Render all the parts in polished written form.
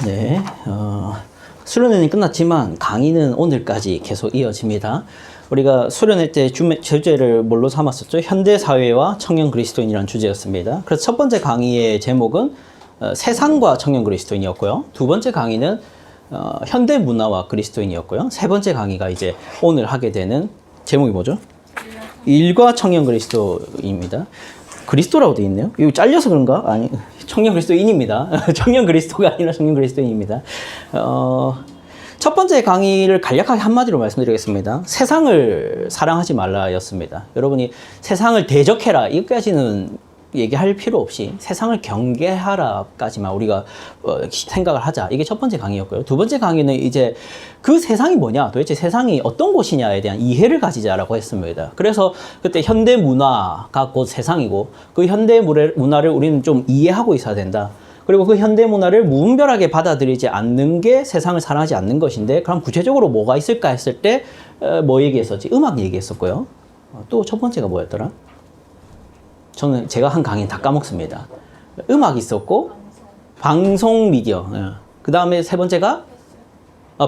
네, 수련회는 끝났지만 강의는 오늘까지 계속 이어집니다. 우리가 수련회 때 주제를 뭘로 삼았었죠? 현대사회와 청년 그리스도인이라는 주제였습니다. 그래서 첫 번째 강의의 제목은 세상과 청년 그리스도인이었고요. 두 번째 강의는 현대문화와 그리스도인이었고요. 세 번째 강의가 이제 오늘 하게 되는 제목이 뭐죠? 일과 청년 그리스도입니다. 그리스도라고 되어 있네요. 이거 잘려서 그런가? 아니, 청년 그리스도인입니다. 청년 그리스도가 아니라 청년 그리스도인입니다. 첫 번째 강의를 간략하게 한마디로 말씀드리겠습니다. 세상을 사랑하지 말라였습니다. 여러분이 세상을 대적해라 이것까지는 얘기할 필요 없이 세상을 경계하라까지만 우리가 생각을 하자. 이게 첫 번째 강의였고요. 두 번째 강의는 이제 그 세상이 뭐냐, 도대체 세상이 어떤 곳이냐에 대한 이해를 가지자라고 했습니다. 그래서 그때 현대 문화가 곧 세상이고 그 현대 문화를 우리는 좀 이해하고 있어야 된다. 그리고 그 현대 문화를 무분별하게 받아들이지 않는 게 세상을 사랑하지 않는 것인데, 그럼 구체적으로 뭐가 있을까 했을 때 뭐 얘기했었지? 음악 얘기했었고요. 또 첫 번째가 뭐였더라? 저는 제가 한 강의 다 까먹습니다. 음악 있었고 방송 미디어, 그 다음에 세 번째가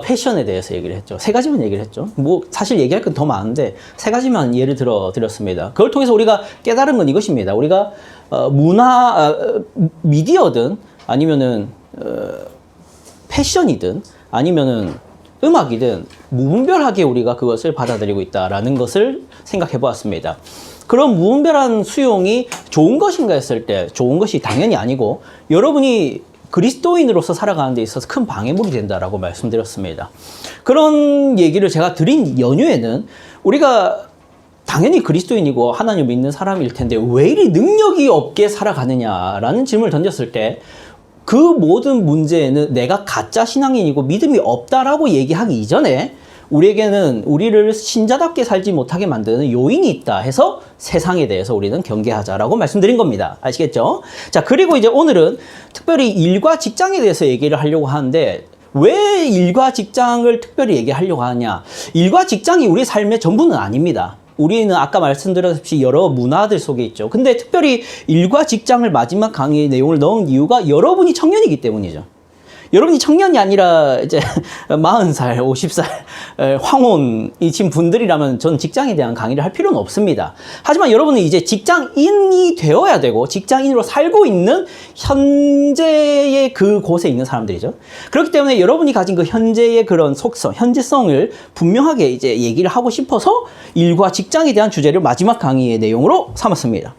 패션에 대해서 얘기를 했죠. 세 가지만 얘기를 했죠. 뭐 사실 얘기할 건 더 많은데 세 가지만 예를 들어 드렸습니다. 그걸 통해서 우리가 깨달은 건 이것입니다. 우리가 미디어든 아니면은 패션이든 아니면은 음악이든 무분별하게 우리가 그것을 받아들이고 있다라는 것을 생각해 보았습니다. 그런 무분별한 수용이 좋은 것인가 했을 때 좋은 것이 당연히 아니고, 여러분이 그리스도인으로서 살아가는 데 있어서 큰 방해물이 된다라고 말씀드렸습니다. 그런 얘기를 제가 드린 연휴에는 우리가 당연히 그리스도인이고 하나님을 믿는 사람일 텐데 왜 이리 능력이 없게 살아가느냐라는 질문을 던졌을 때, 그 모든 문제에는 내가 가짜 신앙인이고 믿음이 없다라고 얘기하기 이전에 우리에게는 우리를 신자답게 살지 못하게 만드는 요인이 있다 해서 세상에 대해서 우리는 경계하자라고 말씀드린 겁니다. 아시겠죠? 자, 그리고 이제 오늘은 특별히 일과 직장에 대해서 얘기를 하려고 하는데, 왜 일과 직장을 특별히 얘기하려고 하냐? 일과 직장이 우리 삶의 전부는 아닙니다. 우리는 아까 말씀드렸듯이 여러 문화들 속에 있죠. 근데 특별히 일과 직장을 마지막 강의의 내용을 넣은 이유가 여러분이 청년이기 때문이죠. 여러분이 청년이 아니라 이제 40살, 50살 황혼이신 분들이라면 저는 직장에 대한 강의를 할 필요는 없습니다. 하지만 여러분은 이제 직장인이 되어야 되고 직장인으로 살고 있는 현재의 그곳에 있는 사람들이죠. 그렇기 때문에 여러분이 가진 그 현재의 그런 속성, 현재성을 분명하게 이제 얘기를 하고 싶어서 일과 직장에 대한 주제를 마지막 강의의 내용으로 삼았습니다.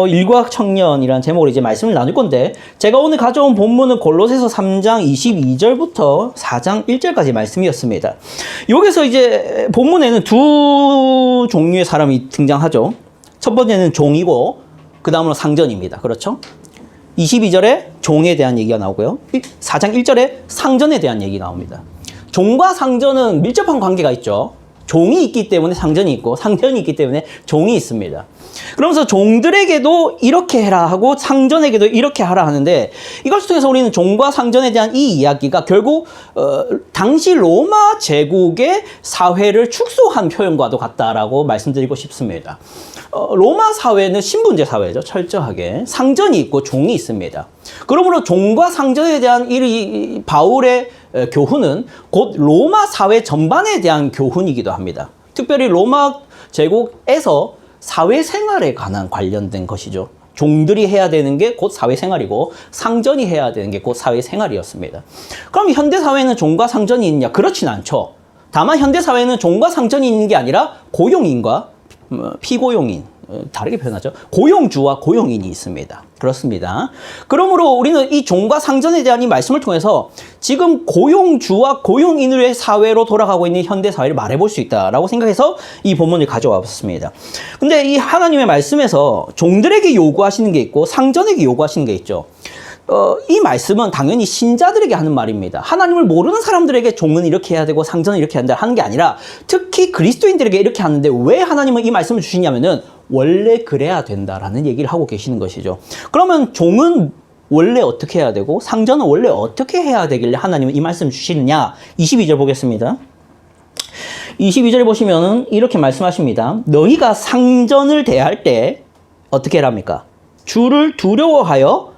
일과 청년이라는 제목으로 이제 말씀을 나눌 건데, 제가 오늘 가져온 본문은 골로새서 3장 22절부터 4장 1절까지 말씀이었습니다. 여기서 이제 본문에는 두 종류의 사람이 등장하죠. 첫 번째는 종이고 그 다음으로 상전입니다. 그렇죠? 22절에 종에 대한 얘기가 나오고요. 4장 1절에 상전에 대한 얘기 나옵니다. 종과 상전은 밀접한 관계가 있죠. 종이 있기 때문에 상전이 있고 상전이 있기 때문에 종이 있습니다. 그러면서 종들에게도 이렇게 해라 하고 상전에게도 이렇게 하라 하는데, 이것을 통해서 우리는 종과 상전에 대한 이 이야기가 결국 당시 로마 제국의 사회를 축소한 표현과도 같다라고 말씀드리고 싶습니다. 로마 사회는 신분제 사회죠. 철저하게 상전이 있고 종이 있습니다. 그러므로 종과 상전에 대한 이 바울의 교훈은 곧 로마 사회 전반에 대한 교훈이기도 합니다. 특별히 로마 제국에서 사회생활에 관련된 것이죠. 종들이 해야 되는 게 곧 사회생활이고 상전이 해야 되는 게 곧 사회생활이었습니다. 그럼 현대사회는 종과 상전이 있냐? 그렇진 않죠. 다만 현대사회는 종과 상전이 있는 게 아니라 고용인과 피고용인, 다르게 표현하죠. 고용주와 고용인이 있습니다. 그렇습니다. 그러므로 우리는 이 종과 상전에 대한 이 말씀을 통해서 지금 고용주와 고용인의 사회로 돌아가고 있는 현대사회를 말해볼 수 있다라고 생각해서 이 본문을 가져와 봤습니다. 근데 이 하나님의 말씀에서 종들에게 요구하시는 게 있고 상전에게 요구하시는 게 있죠. 이 말씀은 당연히 신자들에게 하는 말입니다. 하나님을 모르는 사람들에게 종은 이렇게 해야 되고 상전은 이렇게 해야 된다 하는 게 아니라 특히 그리스도인들에게 이렇게 하는데, 왜 하나님은 이 말씀을 주시냐면은 원래 그래야 된다라는 얘기를 하고 계시는 것이죠. 그러면 종은 원래 어떻게 해야 되고 상전은 원래 어떻게 해야 되길래 하나님은 이 말씀을 주시느냐? 22절 보겠습니다. 22절 보시면은 이렇게 말씀하십니다. 너희가 상전을 대할 때 어떻게 하랍니까? 주를 두려워하여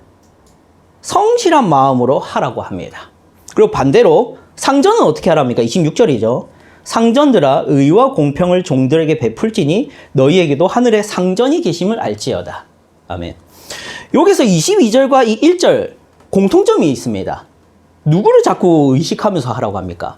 성실한 마음으로 하라고 합니다. 그리고 반대로 상전은 어떻게 하랍니까? 26절이죠. 상전들아 의와 공평을 종들에게 베풀지니 너희에게도 하늘에 상전이 계심을 알지어다. 아멘. 여기서 22절과 이 1절 공통점이 있습니다. 누구를 자꾸 의식하면서 하라고 합니까?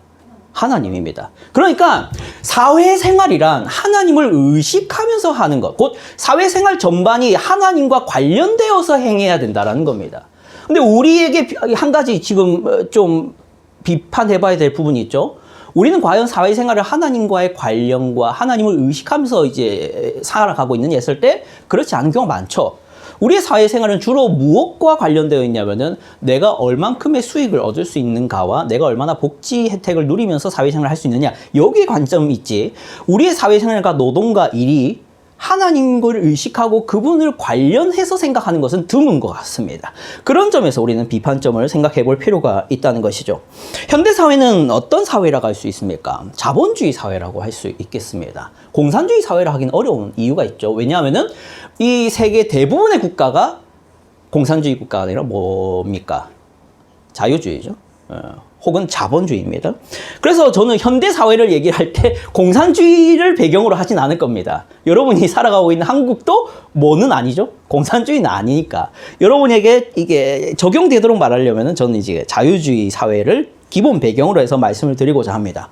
하나님입니다. 그러니까 사회생활이란 하나님을 의식하면서 하는 것, 곧 사회생활 전반이 하나님과 관련되어서 행해야 된다는 겁니다. 근데 우리에게 한 가지 지금 좀 비판해봐야 될 부분이 있죠. 우리는 과연 사회생활을 하나님과의 관련과 하나님을 의식하면서 이제 살아가고 있느냐 했을 때 그렇지 않은 경우가 많죠. 우리의 사회생활은 주로 무엇과 관련되어 있냐면은 내가 얼만큼의 수익을 얻을 수 있는가와 내가 얼마나 복지 혜택을 누리면서 사회생활을 할 수 있느냐, 여기에 관점이 있지. 우리의 사회생활과 노동과 일이 하나님을 의식하고 그분을 관련해서 생각하는 것은 드문 것 같습니다. 그런 점에서 우리는 비판점을 생각해 볼 필요가 있다는 것이죠. 현대사회는 어떤 사회라고 할 수 있습니까? 자본주의 사회라고 할 수 있겠습니다. 공산주의 사회라 하긴 어려운 이유가 있죠. 왜냐하면은 이 세계 대부분의 국가가 공산주의 국가가 아니라 뭡니까? 자유주의죠. 혹은 자본주의입니다. 그래서 저는 현대사회를 얘기할 때 공산주의를 배경으로 하진 않을 겁니다. 여러분이 살아가고 있는 한국도 뭐는 아니죠? 공산주의는 아니니까. 여러분에게 이게 적용되도록 말하려면 저는 이제 자유주의 사회를 기본 배경으로 해서 말씀을 드리고자 합니다.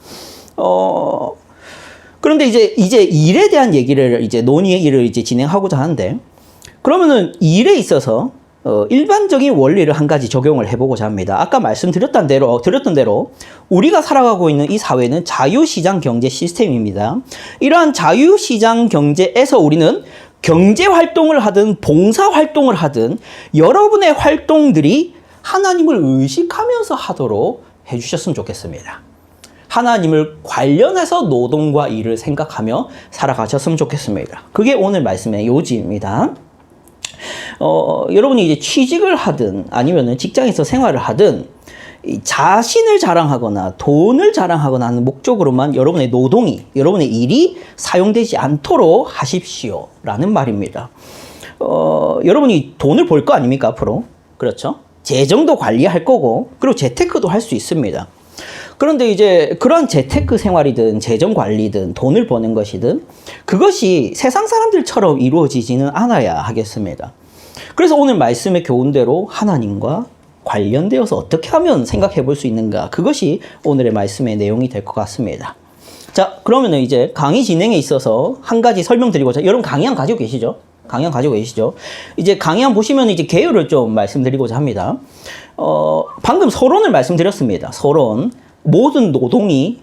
그런데 이제 일에 대한 얘기를 이제 논의의 일을 이제 진행하고자 하는데, 그러면은 일에 있어서 일반적인 원리를 한 가지 적용을 해보고자 합니다. 아까 말씀드렸던 대로 우리가 살아가고 있는 이 사회는 자유시장 경제 시스템입니다. 이러한 자유시장 경제에서 우리는 경제활동을 하든 봉사활동을 하든 여러분의 활동들이 하나님을 의식하면서 하도록 해주셨으면 좋겠습니다. 하나님을 관련해서 노동과 일을 생각하며 살아가셨으면 좋겠습니다. 그게 오늘 말씀의 요지입니다. 여러분이 이제 취직을 하든 아니면은 직장에서 생활을 하든 자신을 자랑하거나 돈을 자랑하거나 하는 목적으로만 여러분의 노동이, 여러분의 일이 사용되지 않도록 하십시오 라는 말입니다. 여러분이 돈을 벌 거 아닙니까 앞으로? 그렇죠? 재정도 관리할 거고 그리고 재테크도 할 수 있습니다. 그런데 이제 그런 재테크 생활이든 재정 관리든 돈을 버는 것이든 그것이 세상 사람들처럼 이루어지지는 않아야 하겠습니다. 그래서 오늘 말씀의 교훈대로 하나님과 관련되어서 어떻게 하면 생각해 볼 수 있는가, 그것이 오늘의 말씀의 내용이 될 것 같습니다. 자, 그러면은 이제 강의 진행에 있어서 한 가지 설명드리고자, 여러분 강의안 가지고 계시죠? 강의안 가지고 계시죠? 이제 강의안 보시면 이제 개요를 좀 말씀드리고자 합니다. 방금 서론을 말씀드렸습니다. 서론. 모든 노동이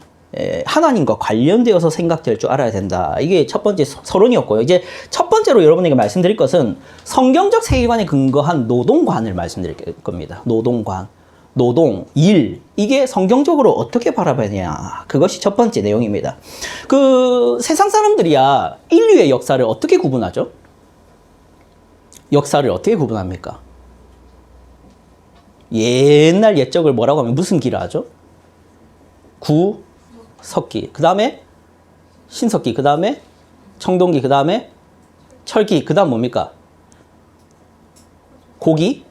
하나님과 관련되어서 생각될 줄 알아야 된다. 이게 첫 번째 서론이었고요. 이제 첫 번째로 여러분에게 말씀드릴 것은 성경적 세계관에 근거한 노동관을 말씀드릴 겁니다. 노동관, 노동, 일, 이게 성경적으로 어떻게 바라봐야 되냐, 그것이 첫 번째 내용입니다. 그 세상 사람들이야 인류의 역사를 어떻게 구분하죠? 역사를 어떻게 구분합니까? 옛날 옛적을 뭐라고 하면 무슨 기라 하죠? 구석기, 그 다음에 신석기, 그 다음에 청동기, 그 다음에 철기, 그 다음 뭡니까? 고기?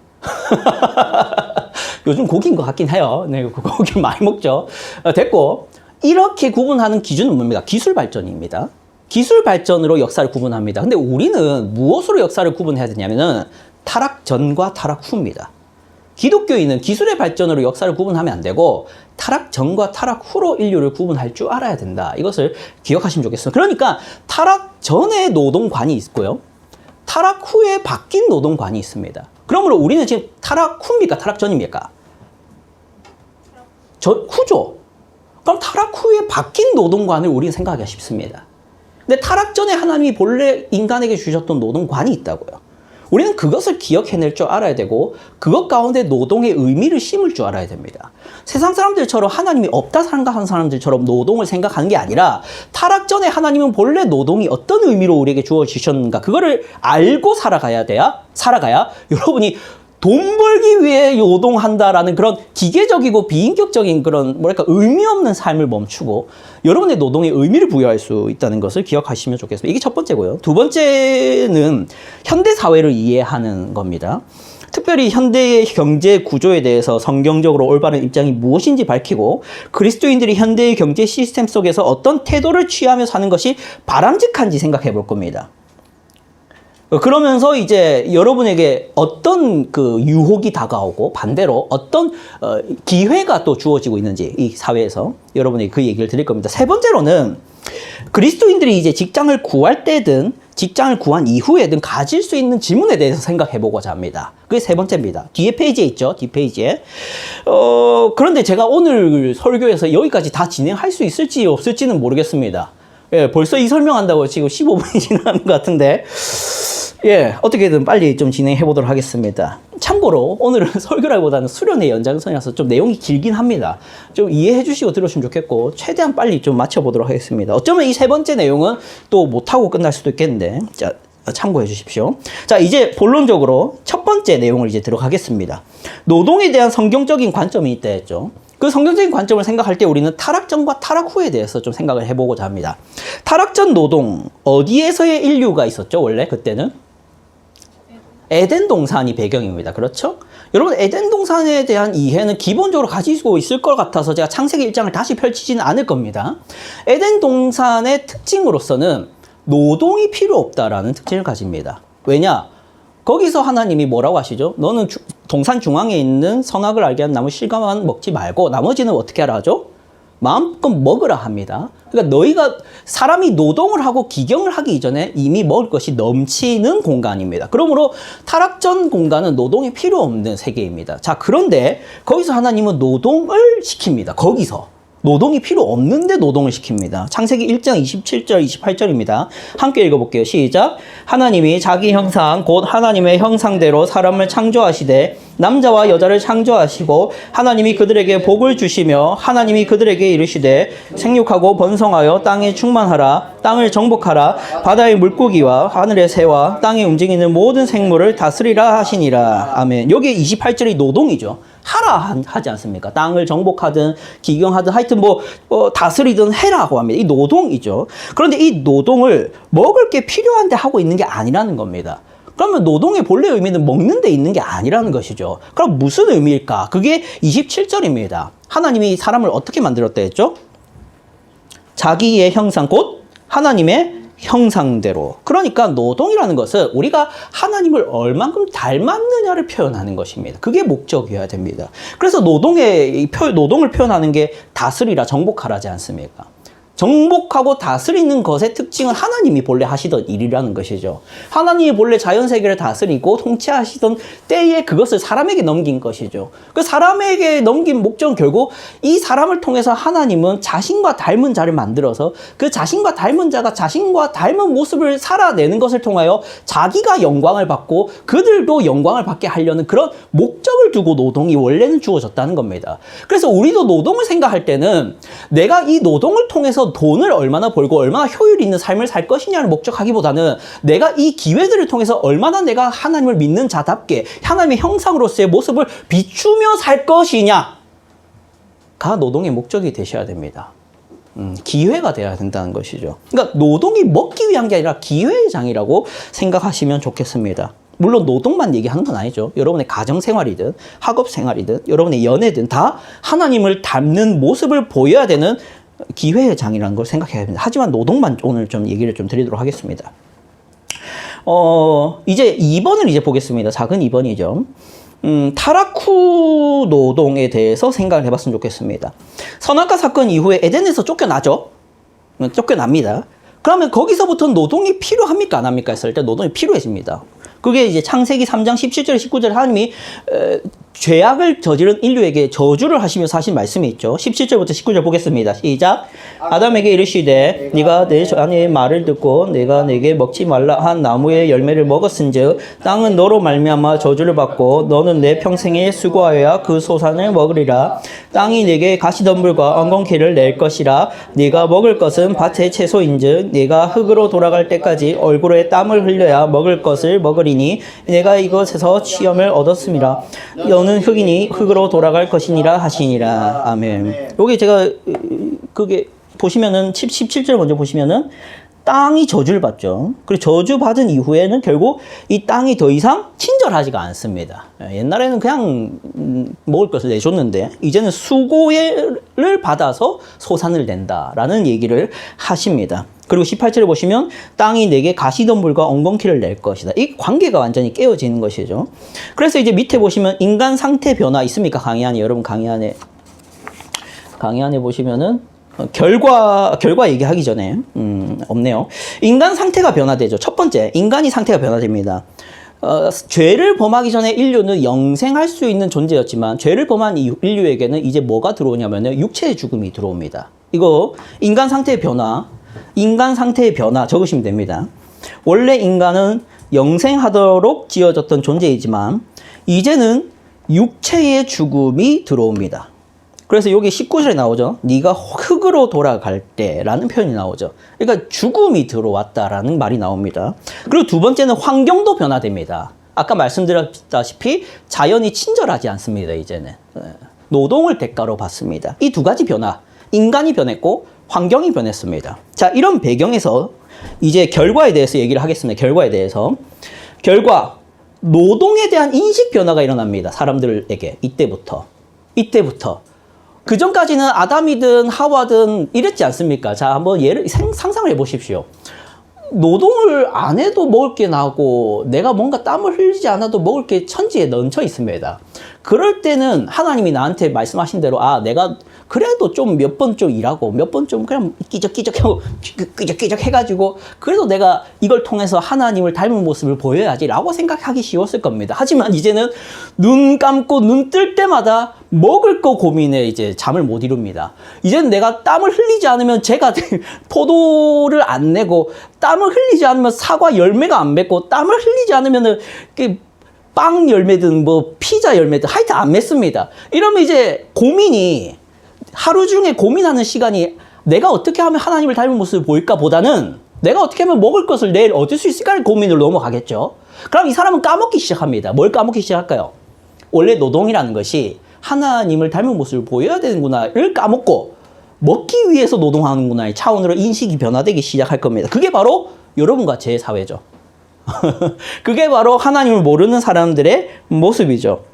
요즘 고기인 것 같긴 해요. 네, 고기 많이 먹죠. 됐고, 이렇게 구분하는 기준은 뭡니까? 기술 발전입니다. 기술 발전으로 역사를 구분합니다. 근데 우리는 무엇으로 역사를 구분해야 되냐면은 타락 전과 타락 후입니다. 기독교인은 기술의 발전으로 역사를 구분하면 안 되고 타락 전과 타락 후로 인류를 구분할 줄 알아야 된다. 이것을 기억하시면 좋겠습니다. 그러니까 타락 전에 노동관이 있고요, 타락 후에 바뀐 노동관이 있습니다. 그러므로 우리는 지금 타락 후입니까? 타락 전입니까? 후죠. 그럼 타락 후에 바뀐 노동관을 우리는 생각하기가 쉽습니다. 근데 타락 전에 하나님이 본래 인간에게 주셨던 노동관이 있다고요. 우리는 그것을 기억해낼 줄 알아야 되고 그것 가운데 노동의 의미를 심을 줄 알아야 됩니다. 세상 사람들처럼 하나님이 없다 생각하는 사람들처럼 노동을 생각하는 게 아니라 타락 전에 하나님은 본래 노동이 어떤 의미로 우리에게 주어지셨는가, 그거를 알고 살아가야 여러분이 돈 벌기 위해 노동한다라는 그런 기계적이고 비인격적인 그런 뭐랄까 의미 없는 삶을 멈추고 여러분의 노동에 의미를 부여할 수 있다는 것을 기억하시면 좋겠습니다. 이게 첫 번째고요. 두 번째는 현대 사회를 이해하는 겁니다. 특별히 현대의 경제 구조에 대해서 성경적으로 올바른 입장이 무엇인지 밝히고 그리스도인들이 현대의 경제 시스템 속에서 어떤 태도를 취하며 사는 것이 바람직한지 생각해 볼 겁니다. 그러면서 이제 여러분에게 어떤 그 유혹이 다가오고 반대로 어떤 기회가 또 주어지고 있는지 이 사회에서 여러분에게 그 얘기를 드릴 겁니다. 세 번째로는 그리스도인들이 이제 직장을 구할 때든 직장을 구한 이후에든 가질 수 있는 질문에 대해서 생각해 보고자 합니다. 그게 세 번째입니다. 뒤에 페이지에 있죠. 뒷페이지에. 그런데 제가 오늘 설교에서 여기까지 다 진행할 수 있을지 없을지는 모르겠습니다. 예, 벌써 이 설명한다고 지금 15분이 지나는 것 같은데. 예, 어떻게든 빨리 좀 진행해 보도록 하겠습니다. 참고로 오늘은 설교라기보다는 수련의 연장선이라서 좀 내용이 길긴 합니다. 좀 이해해 주시고 들으시면 좋겠고 최대한 빨리 좀 맞춰보도록 하겠습니다. 어쩌면 이 세 번째 내용은 또 못하고 끝날 수도 있겠는데 자, 참고해 주십시오. 자, 이제 본론적으로 첫 번째 내용을 이제 들어가겠습니다. 노동에 대한 성경적인 관점이 있다 했죠. 그 성경적인 관점을 생각할 때 우리는 타락전과 타락 후에 대해서 좀 생각을 해보고자 합니다. 타락전 노동, 어디에서의 인류가 있었죠? 원래 그때는? 에덴 동산이 배경입니다. 그렇죠? 여러분, 에덴 동산에 대한 이해는 기본적으로 가지고 있을 것 같아서 제가 창세기 1장을 다시 펼치지는 않을 겁니다. 에덴 동산의 특징으로서는 노동이 필요 없다라는 특징을 가집니다. 왜냐? 거기서 하나님이 뭐라고 하시죠? 너는 동산 중앙에 있는 선악을 알게 한 나무 실과만 먹지 말고 나머지는 어떻게 하라 하죠? 마음껏 먹으라 합니다. 그러니까 너희가 사람이 노동을 하고 기경을 하기 이전에 이미 먹을 것이 넘치는 공간입니다. 그러므로 타락전 공간은 노동이 필요 없는 세계입니다. 자, 그런데 거기서 하나님은 노동을 시킵니다. 거기서. 노동이 필요 없는데 노동을 시킵니다. 창세기 1장 27절, 28절입니다. 함께 읽어볼게요. 시작. 하나님이 자기 형상, 곧 하나님의 형상대로 사람을 창조하시되 남자와 여자를 창조하시고 하나님이 그들에게 복을 주시며 하나님이 그들에게 이르시되 생육하고 번성하여 땅에 충만하라. 땅을 정복하라. 바다의 물고기와 하늘의 새와 땅에 움직이는 모든 생물을 다스리라 하시니라. 아멘. 여기 28절이 노동이죠. 하라 하지 않습니까? 땅을 정복하든 기경하든 하여튼 다스리든 해라고 합니다. 이 노동이죠. 그런데 이 노동을 먹을 게 필요한데 하고 있는 게 아니라는 겁니다. 그러면 노동의 본래 의미는 먹는 데 있는 게 아니라는 것이죠. 그럼 무슨 의미일까? 그게 27절입니다. 하나님이 사람을 어떻게 만들었다 했죠? 자기의 형상 곧 하나님의 형상대로. 그러니까 노동이라는 것은 우리가 하나님을 얼만큼 닮았느냐를 표현하는 것입니다. 그게 목적이어야 됩니다. 그래서 노동을 표현하는 게 다스리라, 정복하라지 않습니까? 정복하고 다스리는 것의 특징은 하나님이 본래 하시던 일이라는 것이죠. 하나님이 본래 자연세계를 다스리고 통치하시던 때에 그것을 사람에게 넘긴 것이죠. 그 사람에게 넘긴 목적은 결국 이 사람을 통해서 하나님은 자신과 닮은 자를 만들어서 그 자신과 닮은 자가 자신과 닮은 모습을 살아내는 것을 통하여 자기가 영광을 받고 그들도 영광을 받게 하려는 그런 목적을 두고 노동이 원래는 주어졌다는 겁니다. 그래서 우리도 노동을 생각할 때는 내가 이 노동을 통해서 돈을 얼마나 벌고 얼마나 효율 있는 삶을 살 것이냐를 목적하기보다는 내가 이 기회들을 통해서 얼마나 내가 하나님을 믿는 자답게 하나님의 형상으로서의 모습을 비추며 살 것이냐가 노동의 목적이 되셔야 됩니다. 기회가 돼야 된다는 것이죠. 그러니까 노동이 먹기 위한 게 아니라 기회의 장이라고 생각하시면 좋겠습니다. 물론 노동만 얘기하는 건 아니죠. 여러분의 가정생활이든 학업생활이든 여러분의 연애든 다 하나님을 닮는 모습을 보여야 되는 기회의 장이라는 걸 생각해야 됩니다. 하지만 노동만 오늘 좀 얘기를 좀 드리도록 하겠습니다. 이제 2번을 이제 보겠습니다. 작은 2번이죠. 타락 후 노동에 대해서 생각을 해봤으면 좋겠습니다. 선악과 사건 이후에 에덴에서 쫓겨나죠. 쫓겨납니다. 그러면 거기서부터 노동이 필요합니까? 안 합니까? 했을 때 노동이 필요해집니다. 그게 이제 창세기 3장 17절 19절 하나님이 죄악을 저지른 인류에게 저주를 하시면서 하신 말씀이 있죠. 17절부터 19절 보겠습니다. 시작. 아담에게 이르시되 네가 내 아내의 말을 듣고 내가 내게 먹지 말라 한 나무의 열매를 먹었은즉 땅은 너로 말미암아 저주를 받고 너는 내 평생에 수고하여야 그 소산을 먹으리라. 땅이 내게 가시덤불과 엉겅퀴를 낼 것이라. 네가 먹을 것은 밭의 채소인즉 네가 흙으로 돌아갈 때까지 얼굴에 땀을 흘려야 먹을 것을 먹으리니 내가 이것에서 시험을 얻었음이라. 너는 흙이니 흙으로 돌아갈 것이니라 하시니라. 아멘. 여기 제가 그게 보시면은 17절 먼저 보시면은 땅이 저주를 받죠. 그리고 저주받은 이후에는 결국 이 땅이 더 이상 친절하지가 않습니다. 옛날에는 그냥 먹을 것을 내줬는데 이제는 수고를 받아서 소산을 낸다라는 얘기를 하십니다. 그리고 18절에 보시면 땅이 내게 가시덤불과 엉겅퀴를 낼 것이다. 이 관계가 완전히 깨어지는 것이죠. 그래서 이제 밑에 보시면 인간 상태 변화 있습니까? 강의 안에 여러분 강의 안에 보시면은 결과 얘기하기 전에 없네요. 인간 상태가 변화되죠. 첫 번째, 인간이 상태가 변화됩니다. 죄를 범하기 전에 인류는 영생할 수 있는 존재였지만 죄를 범한 인류에게는 이제 뭐가 들어오냐면요, 육체의 죽음이 들어옵니다. 이거 인간 상태의 변화 적으시면 됩니다. 원래 인간은 영생하도록 지어졌던 존재이지만 이제는 육체의 죽음이 들어옵니다. 그래서 여기 19절에 나오죠. 네가 흙으로 돌아갈 때라는 표현이 나오죠. 그러니까 죽음이 들어왔다라는 말이 나옵니다. 그리고 두 번째는 환경도 변화됩니다. 아까 말씀드렸다시피 자연이 친절하지 않습니다. 이제는 노동을 대가로 받습니다. 이 두 가지 변화, 인간이 변했고 환경이 변했습니다. 자, 이런 배경에서 이제 결과에 대해서 얘기를 하겠습니다. 결과에 대해서. 결과, 노동에 대한 인식 변화가 일어납니다. 사람들에게 이때부터. 그 전까지는 아담이든 하와든 이랬지 않습니까? 자, 한번 상상을 해보십시오. 노동을 안 해도 먹을 게 나고 내가 뭔가 땀을 흘리지 않아도 먹을 게 천지에 넘쳐 있습니다. 그럴 때는 하나님이 나한테 말씀하신 대로 내가 그래도 좀 몇 번 좀 일하고 몇 번 좀 그냥 끼적끼적하고 끼적끼적 해가지고 그래도 내가 이걸 통해서 하나님을 닮은 모습을 보여야지라고 생각하기 쉬웠을 겁니다. 하지만 이제는 눈 감고 눈 뜰 때마다 먹을 거 고민에 이제 잠을 못 이룹니다. 이제는 내가 땀을 흘리지 않으면 제가 포도를 안 내고 땀을 흘리지 않으면 사과 열매가 안 맺고 땀을 흘리지 않으면은 빵 열매든 뭐 피자 열매든 하여튼 안 맺습니다. 이러면 이제 고민이 하루 중에 고민하는 시간이 내가 어떻게 하면 하나님을 닮은 모습을 보일까 보다는 내가 어떻게 하면 먹을 것을 내일 얻을 수 있을까를 고민을 넘어가겠죠. 그럼 이 사람은 까먹기 시작합니다. 뭘 까먹기 시작할까요? 원래 노동이라는 것이 하나님을 닮은 모습을 보여야 되는구나를 까먹고 먹기 위해서 노동하는구나의 차원으로 인식이 변화되기 시작할 겁니다. 그게 바로 여러분과 제 사회죠. 그게 바로 하나님을 모르는 사람들의 모습이죠.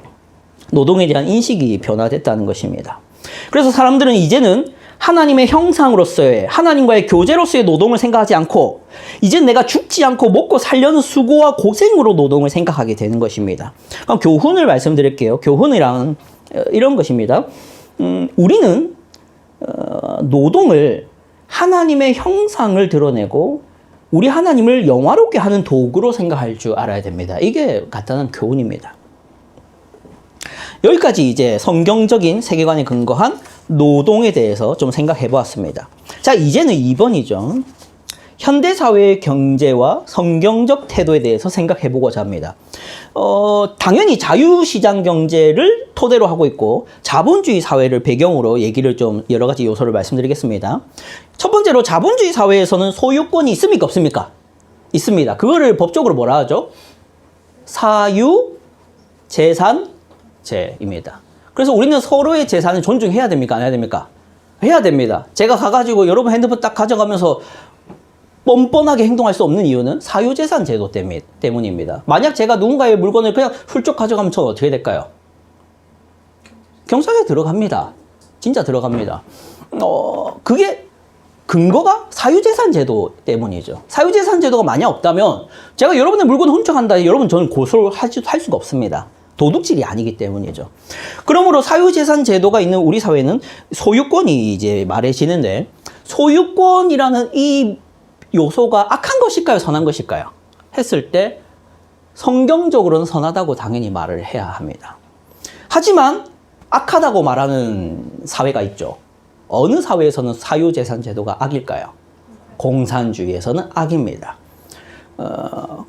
노동에 대한 인식이 변화됐다는 것입니다. 그래서 사람들은 이제는 하나님의 형상으로서의, 하나님과의 교제로서의 노동을 생각하지 않고 이젠 내가 죽지 않고 먹고 살려는 수고와 고생으로 노동을 생각하게 되는 것입니다. 그럼 교훈을 말씀드릴게요. 교훈이란 이런 것입니다. 우리는 노동을 하나님의 형상을 드러내고 우리 하나님을 영화롭게 하는 도구로 생각할 줄 알아야 됩니다. 이게 간단한 교훈입니다. 여기까지 이제 성경적인 세계관에 근거한 노동에 대해서 좀 생각해 보았습니다. 자, 이제는 2번이죠. 현대사회의 경제와 성경적 태도에 대해서 생각해 보고자 합니다. 당연히 자유시장 경제를 토대로 하고 있고 자본주의 사회를 배경으로 얘기를 좀 여러 가지 요소를 말씀드리겠습니다. 첫 번째로 자본주의 사회에서는 소유권이 있습니까? 없습니까? 있습니다. 그거를 법적으로 뭐라 하죠? 사유재산제입니다. 그래서 우리는 서로의 재산을 존중해야 됩니까? 안 해야 됩니까? 해야 됩니다. 제가 가가지고 여러분 핸드폰 딱 가져가면서 뻔뻔하게 행동할 수 없는 이유는 사유재산 제도 때문입니다. 만약 제가 누군가의 물건을 그냥 훌쩍 가져가면 저는 어떻게 될까요? 경찰에 들어갑니다. 진짜 들어갑니다. 그게 근거가 사유재산 제도 때문이죠. 사유재산 제도가 만약 없다면 제가 여러분의 물건을 훔쳐간다. 여러분 저는 고소를 할 수가 없습니다. 도둑질이 아니기 때문이죠. 그러므로 사유재산 제도가 있는 우리 사회는 소유권이 이제 말해지는데 소유권이라는 이 요소가 악한 것일까요? 선한 것일까요? 했을 때 성경적으로는 선하다고 당연히 말을 해야 합니다. 하지만 악하다고 말하는 사회가 있죠. 어느 사회에서는 사유재산 제도가 악일까요? 공산주의에서는 악입니다.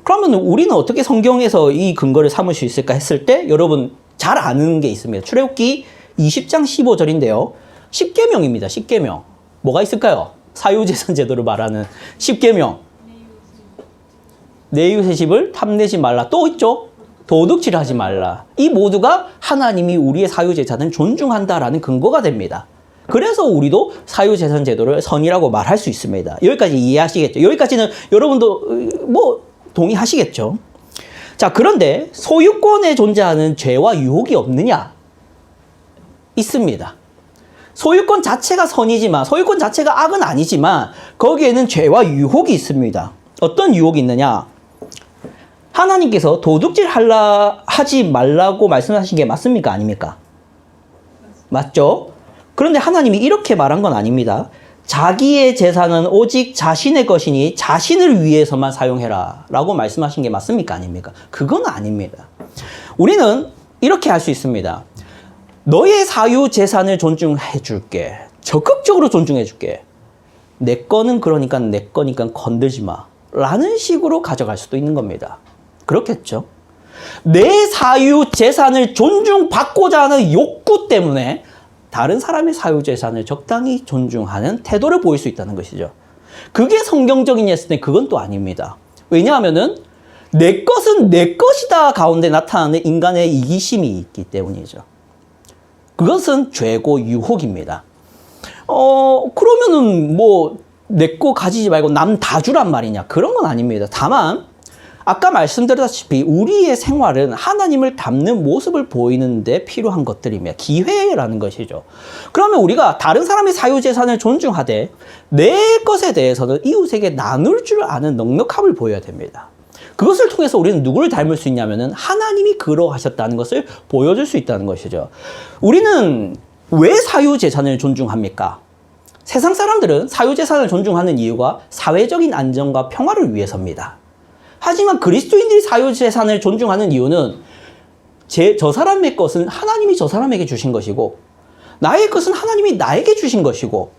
그러면 우리는 어떻게 성경에서 이 근거를 삼을 수 있을까 했을 때 여러분 잘 아는 게 있습니다. 출애굽기 20장 15절인데요. 10계명입니다. 10계명. 뭐가 있을까요? 사유재산 제도를 말하는 10계명. 내 이웃의 집을 탐내지 말라. 또 있죠? 도둑질 하지 말라. 이 모두가 하나님이 우리의 사유재산을 존중한다라는 근거가 됩니다. 그래서 우리도 사유재산 제도를 선이라고 말할 수 있습니다. 여기까지 이해하시겠죠? 여기까지는 여러분도 뭐 동의하시겠죠? 자, 그런데 소유권에 존재하는 죄와 유혹이 없느냐? 있습니다. 소유권 자체가 선이지만, 소유권 자체가 악은 아니지만 거기에는 죄와 유혹이 있습니다. 어떤 유혹이 있느냐? 하나님께서 도둑질 하지 말라고 말씀하신 게 맞습니까? 아닙니까? 맞죠? 그런데 하나님이 이렇게 말한 건 아닙니다. 자기의 재산은 오직 자신의 것이니 자신을 위해서만 사용해라 라고 말씀하신 게 맞습니까? 아닙니까? 그건 아닙니다. 우리는 이렇게 할 수 있습니다. 너의 사유 재산을 존중해 줄게. 적극적으로 존중해 줄게. 내 거는 그러니까 내 거니까 건들지 마 라는 식으로 가져갈 수도 있는 겁니다. 그렇겠죠? 내 사유 재산을 존중받고자 하는 욕구 때문에 다른 사람의 사유재산을 적당히 존중하는 태도를 보일 수 있다는 것이죠. 그게 성경적이냐 했을 때 그건 또 아닙니다. 왜냐하면은 내 것은 내 것이다 가운데 나타나는 인간의 이기심이 있기 때문이죠. 그것은 죄고 유혹입니다. 그러면은 뭐 내 거 가지지 말고 남 다 주란 말이냐? 그런 건 아닙니다. 다만 아까 말씀드렸다시피 우리의 생활은 하나님을 닮는 모습을 보이는 데 필요한 것들이며 기회라는 것이죠. 그러면 우리가 다른 사람의 사유재산을 존중하되 내 것에 대해서는 이웃에게 나눌 줄 아는 넉넉함을 보여야 됩니다. 그것을 통해서 우리는 누구를 닮을 수 있냐면은 하나님이 그러하셨다는 것을 보여줄 수 있다는 것이죠. 우리는 왜 사유재산을 존중합니까? 세상 사람들은 사유재산을 존중하는 이유가 사회적인 안정과 평화를 위해서입니다. 하지만 그리스도인들이 사유재산을 존중하는 이유는 저 사람의 것은 하나님이 저 사람에게 주신 것이고 나의 것은 하나님이 나에게 주신 것이고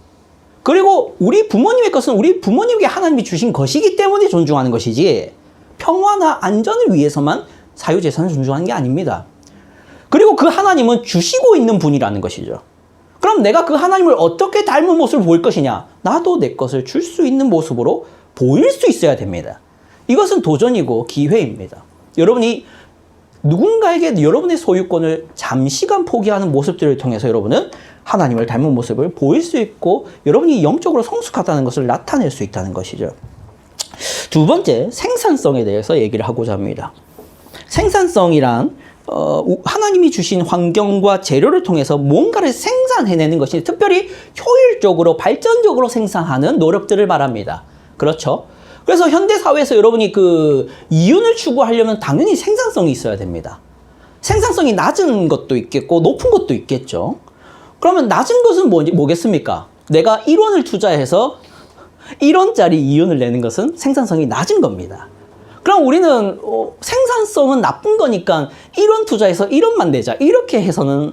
그리고 우리 부모님의 것은 우리 부모님에게 하나님이 주신 것이기 때문에 존중하는 것이지 평화나 안전을 위해서만 사유재산을 존중하는 게 아닙니다. 그리고 그 하나님은 주시고 있는 분이라는 것이죠. 그럼 내가 그 하나님을 어떻게 닮은 모습을 보일 것이냐? 나도 내 것을 줄 수 있는 모습으로 보일 수 있어야 됩니다. 이것은 도전이고 기회입니다. 여러분이 누군가에게 여러분의 소유권을 잠시간 포기하는 모습들을 통해서 여러분은 하나님을 닮은 모습을 보일 수 있고 여러분이 영적으로 성숙하다는 것을 나타낼 수 있다는 것이죠. 두 번째, 생산성에 대해서 얘기를 하고자 합니다. 생산성이란 하나님이 주신 환경과 재료를 통해서 뭔가를 생산해내는 것이 특별히 효율적으로 발전적으로 생산하는 노력들을 말합니다. 그렇죠? 그래서 현대사회에서 여러분이 그 이윤을 추구하려면 당연히 생산성이 있어야 됩니다. 생산성이 낮은 것도 있겠고 높은 것도 있겠죠. 그러면 낮은 것은 뭐겠습니까? 내가 1원을 투자해서 1원짜리 이윤을 내는 것은 생산성이 낮은 겁니다. 그럼 우리는 생산성은 나쁜 거니까 1원 투자해서 1원만 내자 이렇게 해서는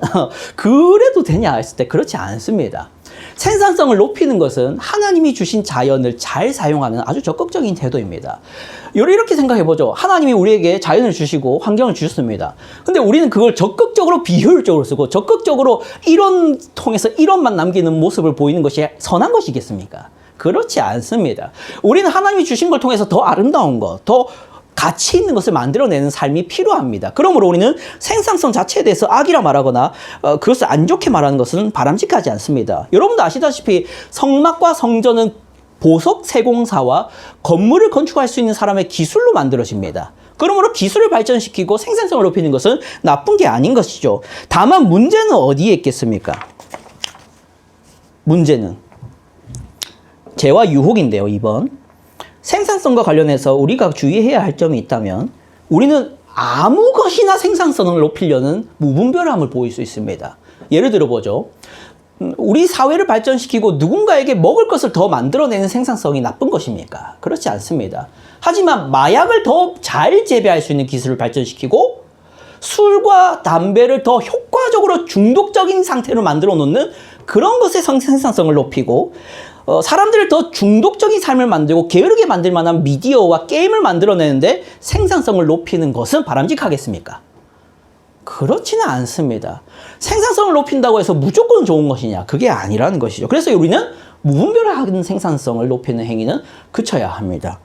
그래도 되냐 했을 때 그렇지 않습니다. 생산성을 높이는 것은 하나님이 주신 자연을 잘 사용하는 아주 적극적인 태도입니다. 이렇게 생각해보죠. 하나님이 우리에게 자연을 주시고 환경을 주셨습니다. 근데 우리는 그걸 적극적으로 비효율적으로 쓰고 적극적으로 1원 통해서 1원만 남기는 모습을 보이는 것이 선한 것이겠습니까? 그렇지 않습니다. 우리는 하나님이 주신 걸 통해서 더 아름다운 것, 더 가치 있는 것을 만들어내는 삶이 필요합니다. 그러므로 우리는 생산성 자체에 대해서 악이라 말하거나 그것을 안 좋게 말하는 것은 바람직하지 않습니다. 여러분도 아시다시피 성막과 성전은 보석 세공사와 건물을 건축할 수 있는 사람의 기술로 만들어집니다. 그러므로 기술을 발전시키고 생산성을 높이는 것은 나쁜 게 아닌 것이죠. 다만 문제는 어디에 있겠습니까? 문제는 죄와 유혹인데요. 2번. 생산성과 관련해서 우리가 주의해야 할 점이 있다면 우리는 아무 것이나 생산성을 높이려는 무분별함을 보일 수 있습니다. 예를 들어 보죠. 우리 사회를 발전시키고 누군가에게 먹을 것을 더 만들어내는 생산성이 나쁜 것입니까? 그렇지 않습니다. 하지만 마약을 더 잘 재배할 수 있는 기술을 발전시키고 술과 담배를 더 효과적으로 중독적인 상태로 만들어 놓는 그런 것의 생산성을 높이고 사람들을 더 중독적인 삶을 만들고 게으르게 만들 만한 미디어와 게임을 만들어내는데 생산성을 높이는 것은 바람직하겠습니까? 그렇지는 않습니다. 생산성을 높인다고 해서 무조건 좋은 것이냐? 그게 아니라는 것이죠. 그래서 우리는 무분별한 생산성을 높이는 행위는 그쳐야 합니다.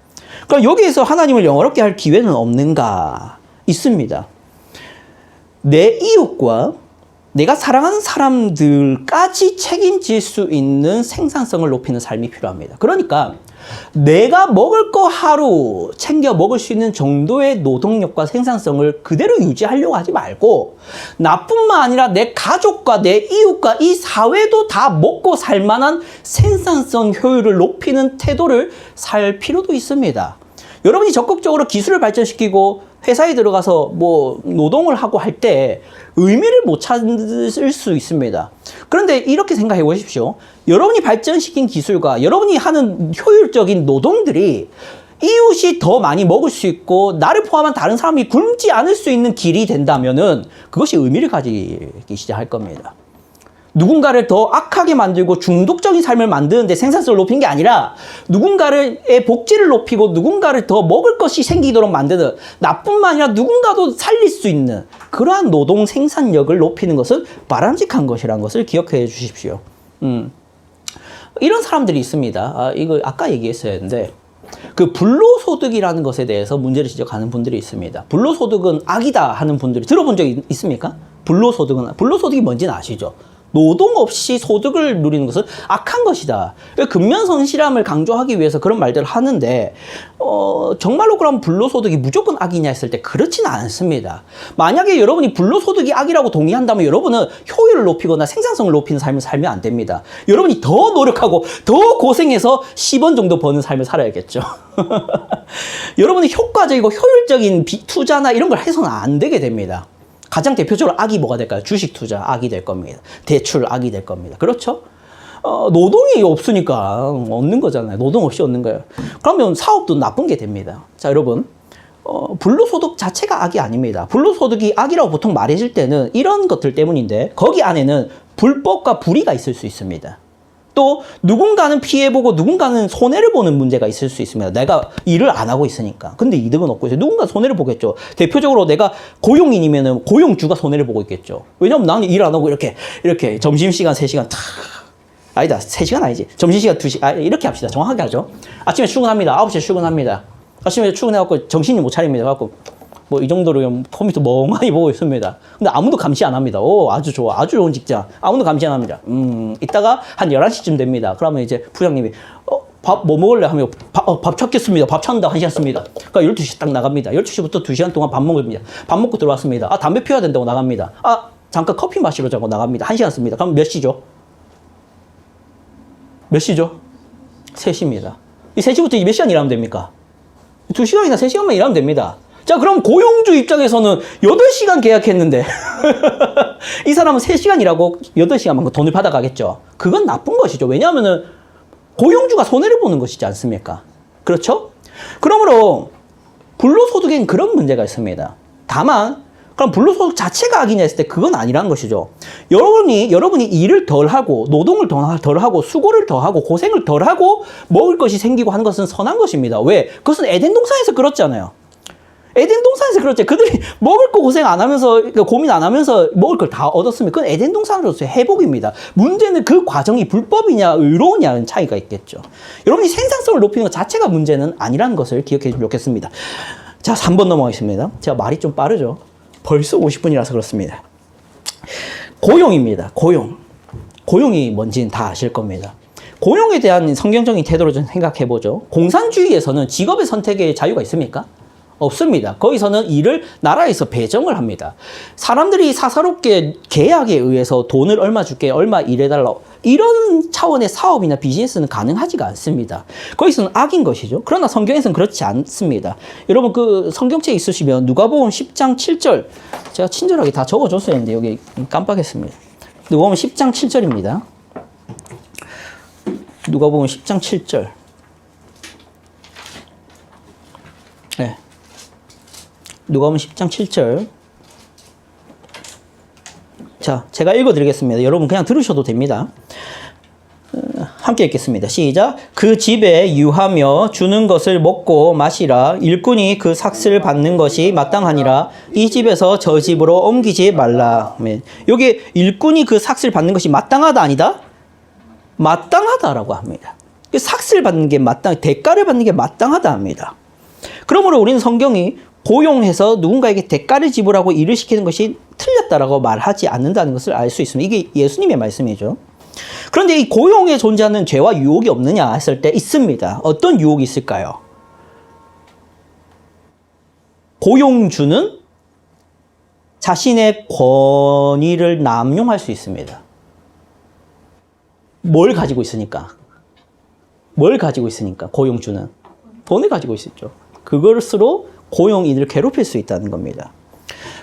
그럼 여기에서 하나님을 영화롭게 할 기회는 없는가? 있습니다. 내 이웃과 내가 사랑하는 사람들까지 책임질 수 있는 생산성을 높이는 삶이 필요합니다. 그러니까 내가 먹을 거 하루 챙겨 먹을 수 있는 정도의 노동력과 생산성을 그대로 유지하려고 하지 말고 나뿐만 아니라 내 가족과 내 이웃과 이 사회도 다 먹고 살 만한 생산성 효율을 높이는 태도를 살 필요도 있습니다. 여러분이 적극적으로 기술을 발전시키고 회사에 들어가서 뭐 노동을 하고 할 때 의미를 못 찾을 수 있습니다. 그런데 이렇게 생각해 보십시오. 여러분이 발전시킨 기술과 여러분이 하는 효율적인 노동들이 이웃이 더 많이 먹을 수 있고 나를 포함한 다른 사람이 굶지 않을 수 있는 길이 된다면은 그것이 의미를 가지기 시작할 겁니다. 누군가를 더 악하게 만들고 중독적인 삶을 만드는데 생산성을 높인 게 아니라 누군가의 복지를 높이고 누군가를 더 먹을 것이 생기도록 만드는, 나뿐만 아니라 누군가도 살릴 수 있는 그러한 노동 생산력을 높이는 것은 바람직한 것이라는 것을 기억해 주십시오. 이런 사람들이 있습니다. 이거 아까 얘기했어야 했는데 그 불로소득이라는 것에 대해서 문제를 지적하는 분들이 있습니다. 불로소득은 악이다 하는 분들이 들어본 적 있습니까? 불로소득이 뭔지는 아시죠? 노동 없이 소득을 누리는 것은 악한 것이다. 근면성실함을 강조하기 위해서 그런 말들을 하는데 정말로 그럼 불로소득이 무조건 악이냐 했을 때 그렇지는 않습니다. 만약에 여러분이 불로소득이 악이라고 동의한다면 여러분은 효율을 높이거나 생산성을 높이는 삶을 살면 안 됩니다. 여러분이 더 노력하고 더 고생해서 10원 정도 버는 삶을 살아야겠죠. 여러분이 효과적이고 효율적인 투자나 이런 걸 해서는 안 되게 됩니다. 가장 대표적으로 악이 뭐가 될까요? 주식 투자 악이 될 겁니다. 대출 악이 될 겁니다. 그렇죠? 노동이 없으니까 얻는 거잖아요. 노동 없이 얻는 거예요. 그러면 사업도 나쁜 게 됩니다. 자, 여러분. 불로소득 자체가 악이 아닙니다. 불로소득이 악이라고 보통 말해질 때는 이런 것들 때문인데 거기 안에는 불법과 불의가 있을 수 있습니다. 또 누군가는 피해보고 누군가는 손해를 보는 문제가 있을 수 있습니다. 내가 일을 안 하고 있으니까. 근데 이득은 없고 있어요. 누군가 손해를 보겠죠. 대표적으로 내가 고용인이면 고용주가 손해를 보고 있겠죠. 왜냐면 나는 일 안 하고 이렇게 점심시간 3시간 아니다. 3시간 아니지. 점심시간 2시간. 이렇게 합시다. 정확하게 하죠. 아침에 출근합니다. 9시에 출근합니다. 아침에 출근해갖고 정신이 못 차립니다. 갖고 뭐 이 정도로 컴퓨터 멍하니 보고 있습니다. 근데 아무도 감시 안 합니다. 오, 아주 좋아. 아주 좋은 직장. 아무도 감시 안 합니다. 이따가 한 11시쯤 됩니다. 그러면 이제 부장님이 밥 뭐 먹을래? 하면 밥 찾겠습니다. 밥 찾는다. 1시간 씁니다. 그러니까 12시 딱 나갑니다. 12시부터 2시간 동안 밥 먹습니다. 밥 먹고 들어왔습니다. 담배 피워야 된다고 나갑니다. 잠깐 커피 마시러 자고 나갑니다. 1시간 씁니다. 그럼 몇 시죠? 몇 시죠? 3시입니다. 이 3시부터 몇 시간 일하면 됩니까? 2시간이나 3시간만 일하면 됩니다. 자, 그럼 고용주 입장에서는 8시간 계약했는데 이 사람은 3시간 일하고 8시간만 돈을 받아가겠죠. 그건 나쁜 것이죠. 왜냐하면 고용주가 손해를 보는 것이지 않습니까? 그렇죠? 그러므로 불로소득엔 그런 문제가 있습니다. 다만 그럼 불로소득 자체가 악이냐 했을 때 그건 아니라는 것이죠. 여러분이 일을 덜하고 노동을 덜하고 수고를 더하고 고생을 덜하고 먹을 것이 생기고 하는 것은 선한 것입니다. 왜? 그것은 에덴 동산에서 그렇잖아요. 에덴 동산에서 그렇죠. 그들이 먹을 거 고생 안 하면서, 고민 안 하면서 먹을 걸 다 얻었으면 그건 에덴 동산으로서의 회복입니다. 문제는 그 과정이 불법이냐, 의로우냐는 차이가 있겠죠. 여러분이 생산성을 높이는 것 자체가 문제는 아니라는 것을 기억해 주시면 좋겠습니다. 자, 3번 넘어가겠습니다. 제가 말이 좀 빠르죠. 벌써 50분이라서 그렇습니다. 고용입니다. 고용이 뭔지는 다 아실 겁니다. 고용에 대한 성경적인 태도를 좀 생각해 보죠. 공산주의에서는 직업의 선택의 자유가 있습니까? 없습니다. 거기서는 일을 나라에서 배정을 합니다. 사람들이 사사롭게 계약에 의해서 돈을 얼마 줄게, 얼마 일해달라, 이런 차원의 사업이나 비즈니스는 가능하지가 않습니다. 거기서는 악인 것이죠. 그러나 성경에서는 그렇지 않습니다. 여러분 그 성경책 있으시면 누가복음 10장 7절, 제가 친절하게 다 적어줬어야 했는데 여기 깜빡했습니다. 누가복음 10장 7절입니다. 누가복음 10장 7절. 네. 누가복음 10장 7절. 자, 제가 읽어드리겠습니다. 여러분 그냥 들으셔도 됩니다. 함께 읽겠습니다. 시작. 그 집에 유하며 주는 것을 먹고 마시라. 일꾼이 그 삭슬 받는 것이 마땅하니라. 이 집에서 저 집으로 옮기지 말라. 여기 일꾼이 그 삭슬 받는 것이 마땅하다 아니다? 마땅하다라고 합니다. 삭슬 받는 게 대가를 받는 게 마땅하다 합니다. 그러므로 우리는 성경이 고용해서 누군가에게 대가를 지불하고 일을 시키는 것이 틀렸다라고 말하지 않는다는 것을 알 수 있습니다. 이게 예수님의 말씀이죠. 그런데 이 고용에 존재하는 죄와 유혹이 없느냐 했을 때 있습니다. 어떤 유혹이 있을까요? 고용주는 자신의 권위를 남용할 수 있습니다. 뭘 가지고 있으니까? 뭘 가지고 있으니까? 고용주는 돈을 가지고 있었죠. 그것으로 고용인을 괴롭힐 수 있다는 겁니다.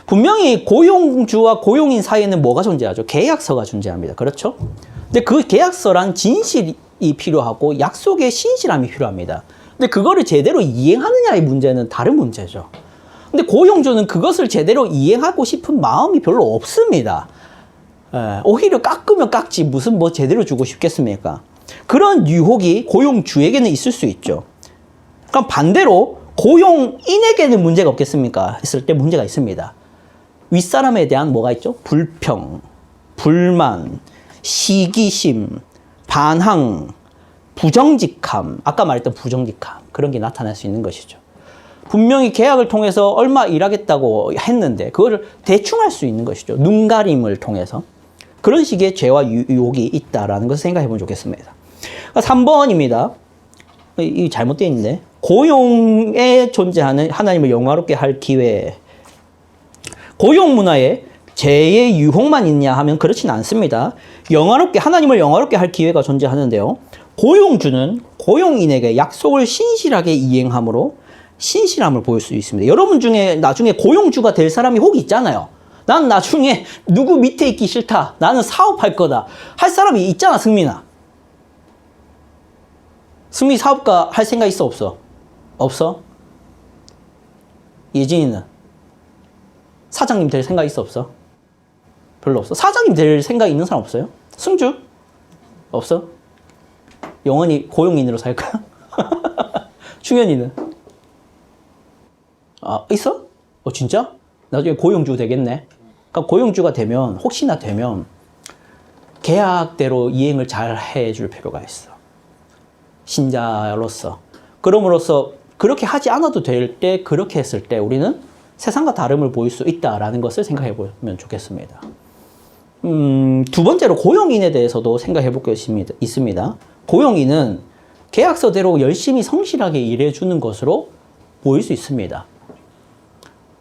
분명히 고용주와 고용인 사이에는 뭐가 존재하죠? 계약서가 존재합니다. 그렇죠? 근데 그 계약서란 진실이 필요하고 약속의 신실함이 필요합니다. 근데 그거를 제대로 이행하느냐의 문제는 다른 문제죠. 근데 고용주는 그것을 제대로 이행하고 싶은 마음이 별로 없습니다. 오히려 깎으면 깎지 무슨 뭐 제대로 주고 싶겠습니까? 그런 유혹이 고용주에게는 있을 수 있죠. 그럼 반대로 고용인에게는 문제가 없겠습니까? 했을 때 문제가 있습니다. 윗사람에 대한 뭐가 있죠? 불평, 불만, 시기심, 반항, 부정직함, 아까 말했던 부정직함, 그런 게 나타날 수 있는 것이죠. 분명히 계약을 통해서 얼마 일하겠다고 했는데 그거를 대충 할 수 있는 것이죠. 눈가림을 통해서. 그런 식의 죄와 유혹이 있다라는 것을 생각해 보면 좋겠습니다. 3번입니다. 이 잘못되어 있는데 고용에 존재하는 하나님을 영화롭게 할 기회. 고용 문화에 죄의 유혹만 있냐 하면 그렇진 않습니다. 하나님을 영화롭게 할 기회가 존재하는데요. 고용주는 고용인에게 약속을 신실하게 이행함으로 신실함을 보일 수 있습니다. 여러분 중에 나중에 고용주가 될 사람이 혹 있잖아요. 난 나중에 누구 밑에 있기 싫다. 나는 사업할 거다. 할 사람이 있잖아, 승민아. 승민이 사업가 할 생각 있어, 없어? 없어? 예진이는? 사장님 될 생각 있어, 없어? 별로 없어. 사장님 될 생각 있는 사람 없어요? 승주? 없어? 영원히 고용인으로 살 거야? 충현이는? 아, 있어? 진짜? 나중에 고용주 되겠네? 그러니까 고용주가 되면, 혹시나 되면, 계약대로 이행을 잘 해줄 필요가 있어. 신자로서. 그럼으로써, 그렇게 하지 않아도 될 때, 그렇게 했을 때, 우리는 세상과 다름을 보일 수 있다라는 것을 생각해 보면 좋겠습니다. 두 번째로 고용인에 대해서도 생각해 볼 것이 있습니다. 고용인은 계약서대로 열심히 성실하게 일해주는 것으로 보일 수 있습니다.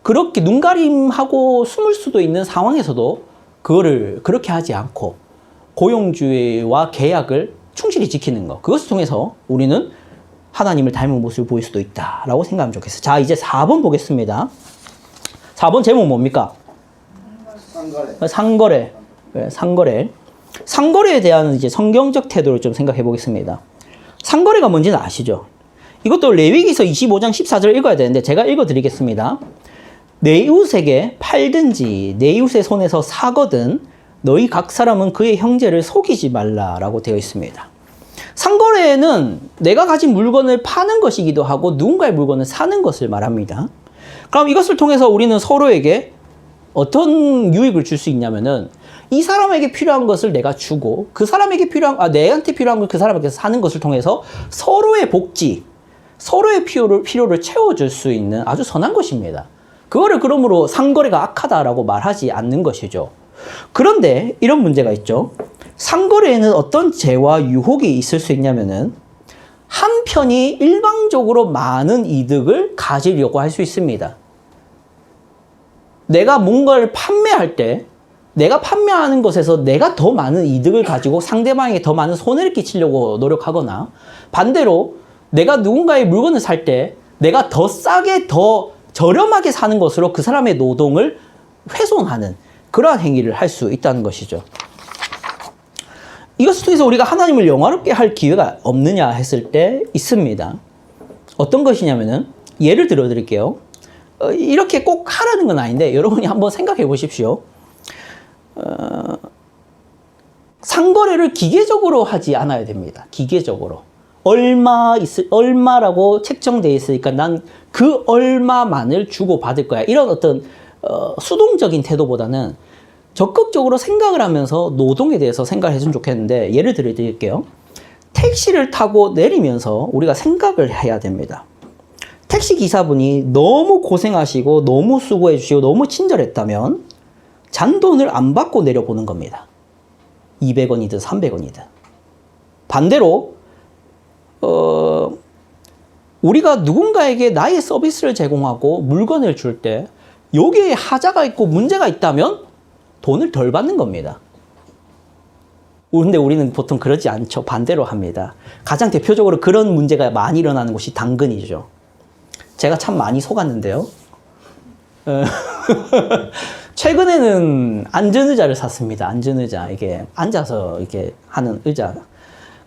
그렇게 눈가림하고 숨을 수도 있는 상황에서도 그거를 그렇게 하지 않고 고용주와 계약을 충실히 지키는 것. 그것을 통해서 우리는 하나님을 닮은 모습을 보일 수도 있다라고 생각하면 좋겠어요. 자, 이제 4번 보겠습니다. 4번 제목 뭡니까? 상거래. 상거래. 상거래에 대한 이제 성경적 태도를 좀 생각해 보겠습니다. 상거래가 뭔지는 아시죠? 이것도 레위기서 25장 14절을 읽어야 되는데 제가 읽어 드리겠습니다. 내 이웃에게 팔든지 내 이웃의 손에서 사거든 너희 각 사람은 그의 형제를 속이지 말라라고 되어 있습니다. 상거래는 내가 가진 물건을 파는 것이기도 하고 누군가의 물건을 사는 것을 말합니다. 그럼 이것을 통해서 우리는 서로에게 어떤 유익을 줄 수 있냐면은 이 사람에게 필요한 것을 내가 주고 그 사람에게 내한테 필요한 걸 그 사람에게 사는 것을 통해서 서로의 복지, 서로의 필요를 채워줄 수 있는 아주 선한 것입니다. 그거를 그러므로 상거래가 악하다라고 말하지 않는 것이죠. 그런데 이런 문제가 있죠. 상거래에는 어떤 죄와 유혹이 있을 수 있냐면은 한편이 일방적으로 많은 이득을 가지려고 할 수 있습니다. 내가 뭔가를 판매할 때 내가 판매하는 것에서 내가 더 많은 이득을 가지고 상대방에게 더 많은 손해를 끼치려고 노력하거나 반대로 내가 누군가의 물건을 살 때 내가 더 싸게 더 저렴하게 사는 것으로 그 사람의 노동을 훼손하는 그러한 행위를 할 수 있다는 것이죠. 이것을 통해서 우리가 하나님을 영화롭게 할 기회가 없느냐 했을 때 있습니다. 어떤 것이냐면은 예를 들어 드릴게요. 이렇게 꼭 하라는 건 아닌데 여러분이 한번 생각해 보십시오. 상거래를 기계적으로 하지 않아야 됩니다. 기계적으로. 얼마라고 책정되어 있으니까 난 그 얼마만을 주고 받을 거야. 이런 어떤 수동적인 태도보다는 적극적으로 생각을 하면서 노동에 대해서 생각을 해주면 좋겠는데 예를 들어 드릴게요. 택시를 타고 내리면서 우리가 생각을 해야 됩니다. 택시 기사분이 너무 고생하시고 너무 수고해 주시고 너무 친절했다면 잔돈을 안 받고 내려보는 겁니다. 200원이든 300원이든. 반대로 우리가 누군가에게 나의 서비스를 제공하고 물건을 줄 때 여기에 하자가 있고 문제가 있다면 돈을 덜 받는 겁니다. 근데 우리는 보통 그러지 않죠. 반대로 합니다. 가장 대표적으로 그런 문제가 많이 일어나는 곳이 당근이죠. 제가 참 많이 속았는데요. 최근에는 안전의자를 샀습니다. 안전의자. 이게 앉아서 이렇게 하는 의자.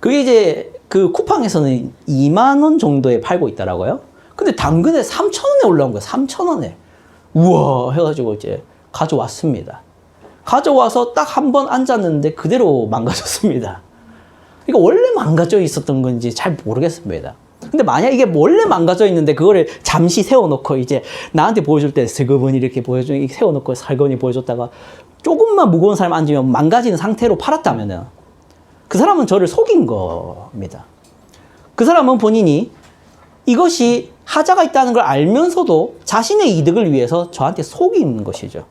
그게 이제 그 쿠팡에서는 2만 원 정도에 팔고 있더라고요. 근데 당근에 3,000원에 올라온 거예요. 3,000원에. 우와 해가지고 이제 가져왔습니다. 가져와서 딱 한 번 앉았는데 그대로 망가졌습니다. 그러니까 원래 망가져 있었던 건지 잘 모르겠습니다. 근데 만약 이게 원래 망가져 있는데 그거를 잠시 세워놓고 이제 나한테 보여줄 때 슬그머니 이렇게 세워놓고 살건히 보여줬다가 조금만 무거운 사람 앉으면 망가지는 상태로 팔았다면은 그 사람은 저를 속인 겁니다. 그 사람은 본인이 이것이 하자가 있다는 걸 알면서도 자신의 이득을 위해서 저한테 속인 것이죠.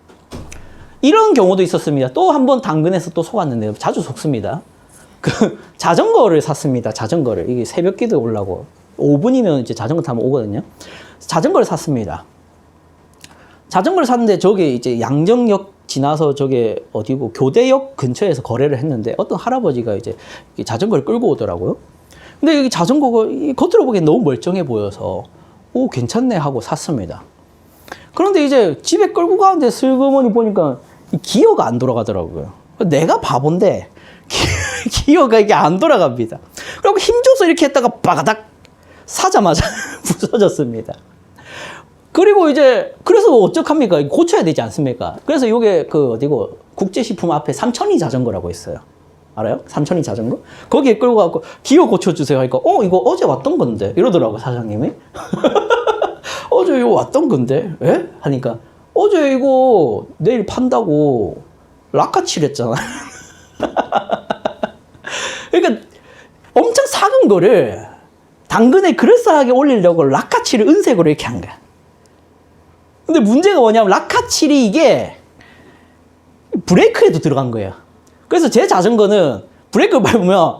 이런 경우도 있었습니다. 또 한 번 당근에서 또 속았는데요. 자주 속습니다. 그 자전거를 샀습니다. 자전거를. 이게 새벽기도 오려고. 5분이면 이제 자전거 타면 오거든요. 자전거를 샀습니다. 자전거를 샀는데 저게 이제 양정역 지나서 저게 어디고 교대역 근처에서 거래를 했는데 어떤 할아버지가 이제 자전거를 끌고 오더라고요. 근데 여기 자전거가 겉으로 보기엔 너무 멀쩡해 보여서 오 괜찮네 하고 샀습니다. 그런데 이제 집에 끌고 가는데 슬그머니 보니까 기어가 안 돌아가더라고요. 내가 바본데 기어가 이게 안 돌아갑니다. 그리고 힘줘서 이렇게 했다가 바가닥 사자마자 부서졌습니다. 그리고 이제 그래서 어떡합니까? 고쳐야 되지 않습니까? 그래서 이게 그 어디고 국제식품 앞에 삼천리 자전거라고 있어요. 알아요? 삼천리 자전거? 거기에 끌고 가고 기어 고쳐주세요 하니까 이거 어제 왔던 건데 이러더라고 사장님이. 어제 이거 왔던 건데 에? 하니까 어제 이거 내일 판다고 락카칠했잖아. 그러니까 엄청 작은 거를 당근에 그럴싸하게 올리려고 락카칠을 은색으로 이렇게 한 거야. 근데 문제가 뭐냐면 락카칠이 이게 브레이크에도 들어간 거예요. 그래서 제 자전거는 브레이크를 밟으면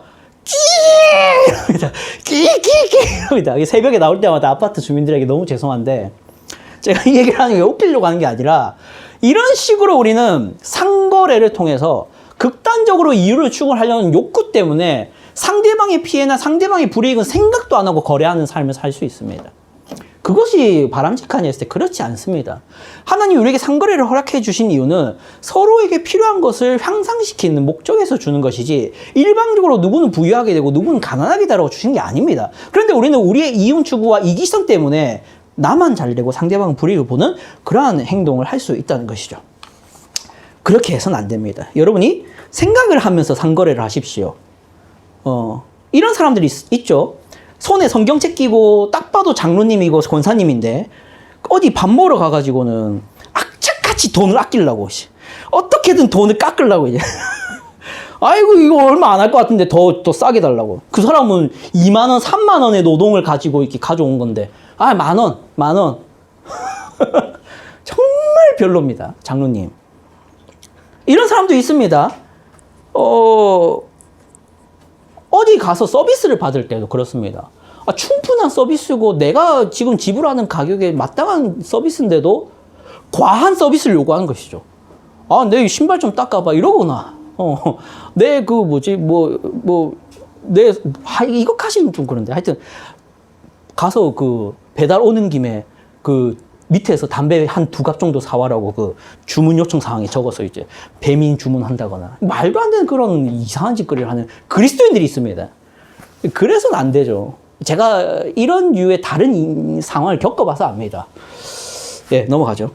끼끼끼 새벽에 나올 때마다 아파트 주민들에게 너무 죄송한데 제가 이 얘기를 하는 게 웃기려고 하는 게 아니라 이런 식으로 우리는 상거래를 통해서 극단적으로 이유를 추구하려는 욕구 때문에 상대방의 피해나 상대방의 불이익은 생각도 안 하고 거래하는 삶을 살 수 있습니다. 그것이 바람직하냐 했을 때 그렇지 않습니다. 하나님 우리에게 상거래를 허락해 주신 이유는 서로에게 필요한 것을 향상시키는 목적에서 주는 것이지 일방적으로 누구는 부유하게 되고 누구는 가난하게 되라고 주신 게 아닙니다. 그런데 우리는 우리의 이윤 추구와 이기성 때문에 나만 잘 되고 상대방은 불이익을 보는 그러한 행동을 할 수 있다는 것이죠. 그렇게 해서는 안 됩니다. 여러분이 생각을 하면서 상거래를 하십시오. 이런 사람들이 있죠. 손에 성경책 끼고 딱 봐도 장로님이고 권사님인데 어디 밥 먹으러 가가지고는 악착같이 돈을 아끼려고 어떻게든 돈을 깎으려고 이제 아이고 이거 얼마 안 할 것 같은데 더 싸게 달라고. 그 사람은 2만 원 3만 원의 노동을 가지고 이렇게 가져온 건데 만 원 정말 별로입니다. 장로님 이런 사람도 있습니다. 어디 가서 서비스를 받을 때도 그렇습니다. 충분한 서비스고 내가 지금 지불하는 가격에 마땅한 서비스인데도 과한 서비스를 요구하는 것이죠. 내 신발 좀 닦아봐 이러거나 내 그 뭐지 내 이거 하시면 좀 그런데 하여튼 가서 그 배달 오는 김에 그 밑에서 담배 한 2갑 정도 사와라고 그 주문 요청 사항에 적어서 이제 배민 주문한다거나 말도 안 되는 그런 이상한 짓거리를 하는 그리스도인들이 있습니다. 그래서는 안 되죠. 제가 이런 류의 다른 상황을 겪어봐서 압니다. 예, 넘어가죠.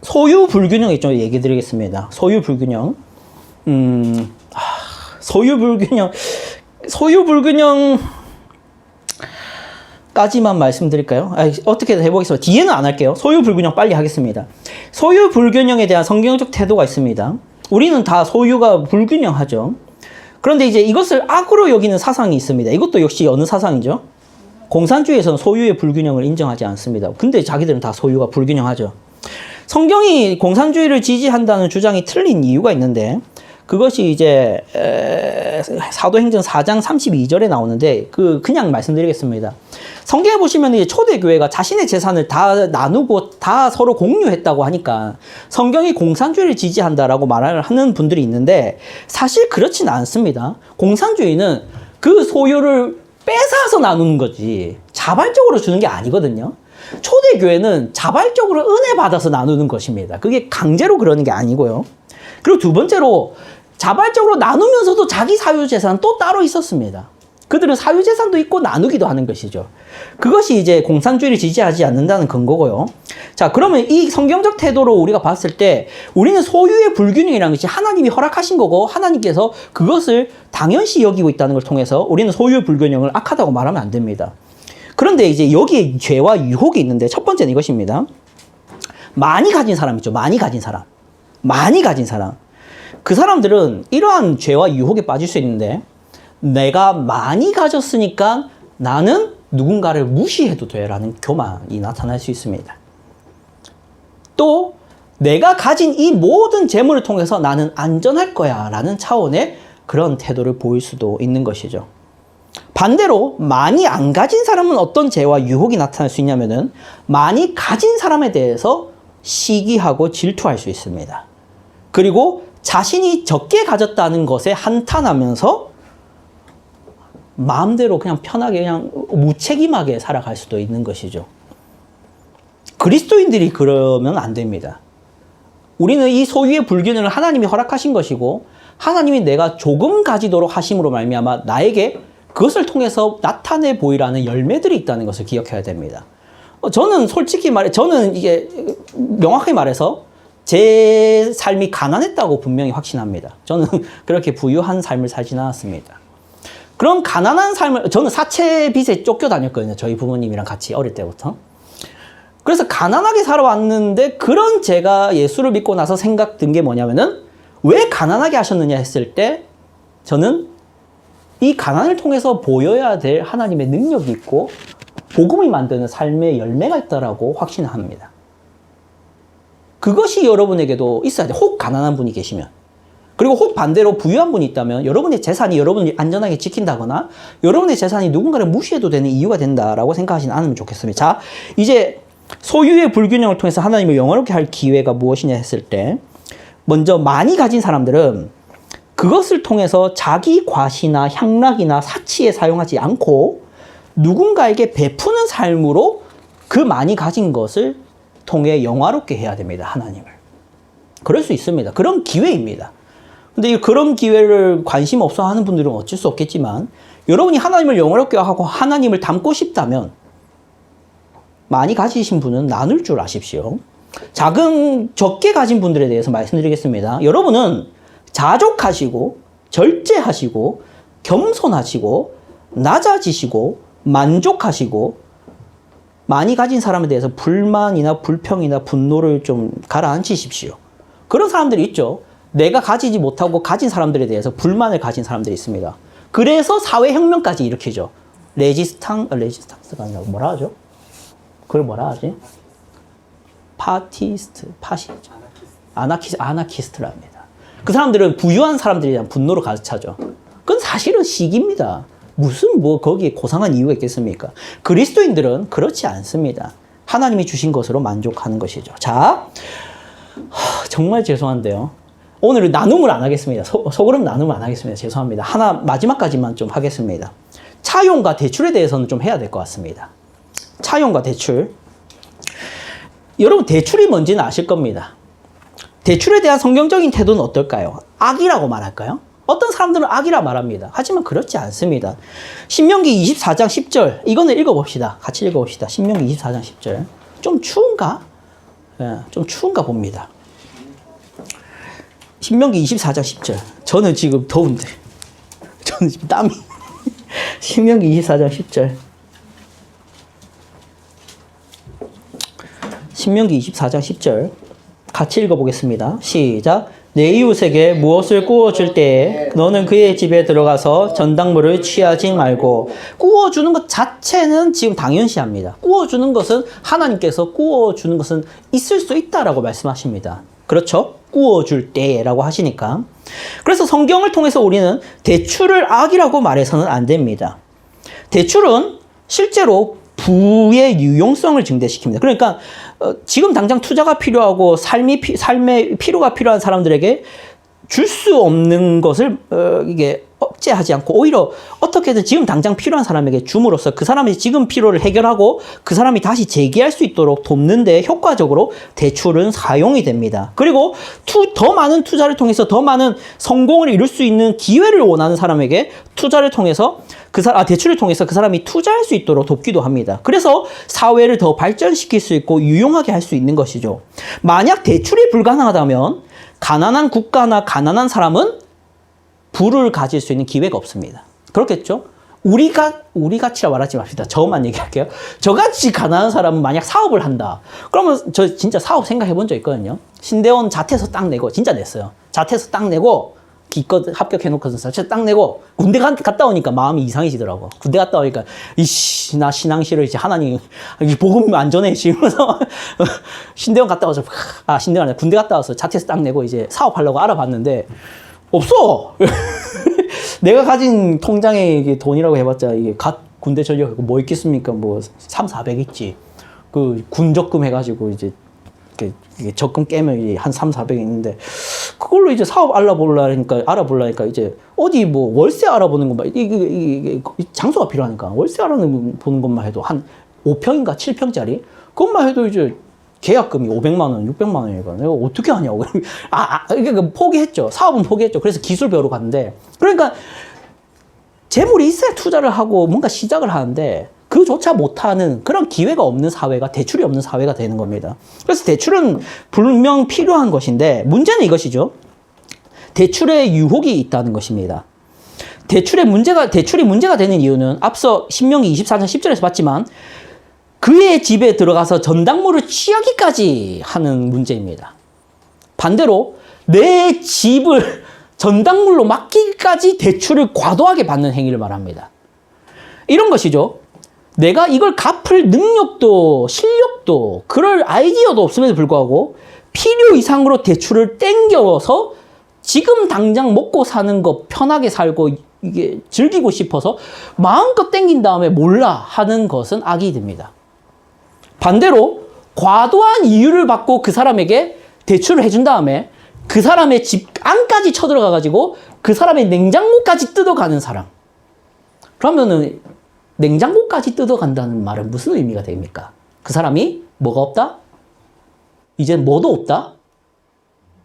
소유 불균형 좀 얘기 드리겠습니다. 소유 불균형. 소유 불균형 까지만 말씀드릴까요? 어떻게든 해보겠습니다. 뒤에는 안 할게요. 소유 불균형 빨리 하겠습니다. 소유 불균형에 대한 성경적 태도가 있습니다. 우리는 다 소유가 불균형하죠. 그런데 이제 이것을 악으로 여기는 사상이 있습니다. 이것도 역시 어느 사상이죠? 공산주의에서는 소유의 불균형을 인정하지 않습니다. 근데 자기들은 다 소유가 불균형하죠. 성경이 공산주의를 지지한다는 주장이 틀린 이유가 있는데 그것이 이제 사도행전 4장 32절에 나오는데 그냥 말씀드리겠습니다. 성경에 보시면 이제 초대교회가 자신의 재산을 다 나누고 다 서로 공유했다고 하니까 성경이 공산주의를 지지한다라고 말을 하는 분들이 있는데 사실 그렇지는 않습니다. 공산주의는 그 소유를 뺏어서 나누는 거지 자발적으로 주는 게 아니거든요. 초대교회는 자발적으로 은혜 받아서 나누는 것입니다. 그게 강제로 그러는 게 아니고요. 그리고 두 번째로 자발적으로 나누면서도 자기 사유재산 또 따로 있었습니다. 그들은 사유재산도 있고 나누기도 하는 것이죠. 그것이 이제 공산주의를 지지하지 않는다는 근거고요. 자, 그러면 이 성경적 태도로 우리가 봤을 때 우리는 소유의 불균형이라는 것이 하나님이 허락하신 거고 하나님께서 그것을 당연시 여기고 있다는 걸 통해서 우리는 소유의 불균형을 악하다고 말하면 안 됩니다. 그런데 이제 여기에 죄와 유혹이 있는데 첫 번째는 이것입니다. 많이 가진 사람 있죠. 많이 가진 사람. 많이 가진 사람. 그 사람들은 이러한 죄와 유혹에 빠질 수 있는데 내가 많이 가졌으니까 나는 누군가를 무시해도 돼라는 교만이 나타날 수 있습니다. 또 내가 가진 이 모든 재물을 통해서 나는 안전할 거야 라는 차원의 그런 태도를 보일 수도 있는 것이죠. 반대로 많이 안 가진 사람은 어떤 죄와 유혹이 나타날 수 있냐면은 많이 가진 사람에 대해서 시기하고 질투할 수 있습니다. 그리고 자신이 적게 가졌다는 것에 한탄하면서 마음대로 그냥 편하게 그냥 무책임하게 살아갈 수도 있는 것이죠. 그리스도인들이 그러면 안 됩니다. 우리는 이 소유의 불균형을 하나님이 허락하신 것이고 하나님이 내가 조금 가지도록 하심으로 말미암아 나에게 그것을 통해서 나타내 보이라는 열매들이 있다는 것을 기억해야 됩니다. 저는 솔직히 저는 이게 명확하게 말해서 제 삶이 가난했다고 분명히 확신합니다. 저는 그렇게 부유한 삶을 살진 않았습니다. 그런 가난한 삶을, 저는 사채 빚에 쫓겨 다녔거든요. 저희 부모님이랑 같이 어릴 때부터. 그래서 가난하게 살아왔는데 그런 제가 예수를 믿고 나서 생각 든 게 뭐냐면은 왜 가난하게 하셨느냐 했을 때 저는 이 가난을 통해서 보여야 될 하나님의 능력이 있고 복음이 만드는 삶의 열매가 있다라고 확신합니다. 그것이 여러분에게도 있어야 돼. 혹 가난한 분이 계시면. 그리고 혹 반대로 부유한 분이 있다면 여러분의 재산이 여러분이 안전하게 지킨다거나 여러분의 재산이 누군가를 무시해도 되는 이유가 된다라고 생각하지는 않으면 좋겠습니다. 자, 이제 소유의 불균형을 통해서 하나님을 영원하게 할 기회가 무엇이냐 했을 때 먼저 많이 가진 사람들은 그것을 통해서 자기 과시나 향락이나 사치에 사용하지 않고 누군가에게 베푸는 삶으로 그 많이 가진 것을 통해 영화롭게 해야 됩니다. 하나님을. 그럴 수 있습니다. 그런 기회입니다. 근데 그런 기회를 관심 없어 하는 분들은 어쩔 수 없겠지만 여러분이 하나님을 영화롭게 하고 하나님을 닮고 싶다면 많이 가지신 분은 나눌 줄 아십시오. 적게 가진 분들에 대해서 말씀드리겠습니다. 여러분은 자족하시고 절제하시고 겸손하시고 낮아지시고 만족하시고 많이 가진 사람에 대해서 불만이나 불평이나 분노를 좀 가라앉히십시오. 그런 사람들이 있죠. 내가 가지지 못하고 가진 사람들에 대해서 불만을 가진 사람들이 있습니다. 그래서 사회혁명까지 일으키죠. 레지스탕스가 아니라 뭐라 하죠? 그걸 뭐라 하지? 아나키스트랍니다. 그 사람들은 부유한 사람들에 대한 분노를 가득 차죠. 그건 사실은 시기입니다. 무슨 거기에 고상한 이유가 있겠습니까? 그리스도인들은 그렇지 않습니다. 하나님이 주신 것으로 만족하는 것이죠. 자, 정말 죄송한데요. 오늘은 나눔을 안 하겠습니다. 소그룹 나눔을 안 하겠습니다. 죄송합니다. 마지막까지만 좀 하겠습니다. 차용과 대출에 대해서는 좀 해야 될 것 같습니다. 차용과 대출. 여러분, 대출이 뭔지는 아실 겁니다. 대출에 대한 성경적인 태도는 어떨까요? 악이라고 말할까요? 어떤 사람들은 악이라 말합니다. 하지만 그렇지 않습니다. 신명기 24장 10절. 이거는 읽어봅시다. 같이 읽어봅시다. 신명기 24장 10절. 좀 추운가? 좀 추운가 봅니다. 신명기 24장 10절. 저는 지금 더운데. 저는 지금 땀이. 신명기 24장 10절. 신명기 24장 10절. 같이 읽어보겠습니다. 시작. 내 이웃에게 무엇을 구워줄 때에 너는 그의 집에 들어가서 전당물을 취하지 말고. 구워주는 것 자체는 지금 당연시합니다. 구워주는 것은 하나님께서 구워주는 것은 있을 수 있다라고 말씀하십니다. 그렇죠? 구워줄 때라고 하시니까. 그래서 성경을 통해서 우리는 대출을 악이라고 말해서는 안 됩니다. 대출은 실제로 부의 유용성을 증대시킵니다. 그러니까 지금 당장 투자가 필요하고 삶의 필요가 필요한 사람들에게 줄 수 없는 것을 이게 억제하지 않고 오히려 어떻게든 지금 당장 필요한 사람에게 줌으로써 그 사람이 지금 필요를 해결하고 그 사람이 다시 재기할 수 있도록 돕는 데 효과적으로 대출은 사용이 됩니다. 그리고 더 많은 투자를 통해서 더 많은 성공을 이룰 수 있는 기회를 원하는 사람에게 투자를 통해서 대출을 통해서 그 사람이 투자할 수 있도록 돕기도 합니다. 그래서 사회를 더 발전시킬 수 있고 유용하게 할 수 있는 것이죠. 만약 대출이 불가능하다면 가난한 국가나 가난한 사람은 부를 가질 수 있는 기회가 없습니다. 그렇겠죠? 우리 같이라 말하지 맙시다. 저만 얘기할게요. 저같이 가난한 사람은 만약 사업을 한다. 그러면 저 진짜 사업 생각해 본 적 있거든요. 신대원 자퇴서 딱 내고, 진짜 냈어요. 자퇴서 딱 내고, 기껏 합격해놓고서 자퇴서 딱 내고, 군대 갔다 오니까 마음이 이상해지더라고. 군대 갔다 오니까, 나 신앙 싫어. 이제 하나님, 복음 안 전해. 이러면서 신대원 갔다 와서, 신대원 아니라 군대 갔다 와서 자퇴서 딱 내고 이제 사업하려고 알아봤는데, 없어! 내가 가진 통장에 돈이라고 해봤자 이게 군대 전역하고 뭐 있겠습니까? 뭐 3,400 있지. 그 군적금 해가지고 이제 이게 적금 깨면 한 3,400 있는데 그걸로 이제 사업 알아보려니까 이제 어디 뭐 월세 알아보는 것만 이게 장소가 필요하니까 월세 알아보는 것만 해도 한 5평인가 7평짜리 그것만 해도 이제 계약금이 500만 원, 600만 원이니까 내가 어떻게 하냐고. 그러니까 포기했죠. 사업은 포기했죠. 그래서 기술 배우러 갔는데 그러니까 재물이 있어야 투자를 하고 뭔가 시작을 하는데 그조차 못하는 그런 기회가 없는 사회가 대출이 없는 사회가 되는 겁니다. 그래서 대출은 분명 필요한 것인데 문제는 이것이죠. 대출에 유혹이 있다는 것입니다. 대출이 문제가 되는 이유는 앞서 신명기 24장 10절에서 봤지만 그의 집에 들어가서 전당물을 취하기까지 하는 문제입니다. 반대로 내 집을 전당물로 맡기기까지 대출을 과도하게 받는 행위를 말합니다. 이런 것이죠. 내가 이걸 갚을 능력도 실력도 그럴 아이디어도 없음에도 불구하고 필요 이상으로 대출을 땡겨서 지금 당장 먹고 사는 거 편하게 살고 이게 즐기고 싶어서 마음껏 땡긴 다음에 몰라 하는 것은 악이 됩니다. 반대로 과도한 이유를 받고 그 사람에게 대출을 해준 다음에 그 사람의 집 안까지 쳐들어가가지고 그 사람의 냉장고까지 뜯어가는 사람. 그러면은 냉장고까지 뜯어간다는 말은 무슨 의미가 됩니까? 그 사람이 뭐가 없다? 이제 뭐도 없다?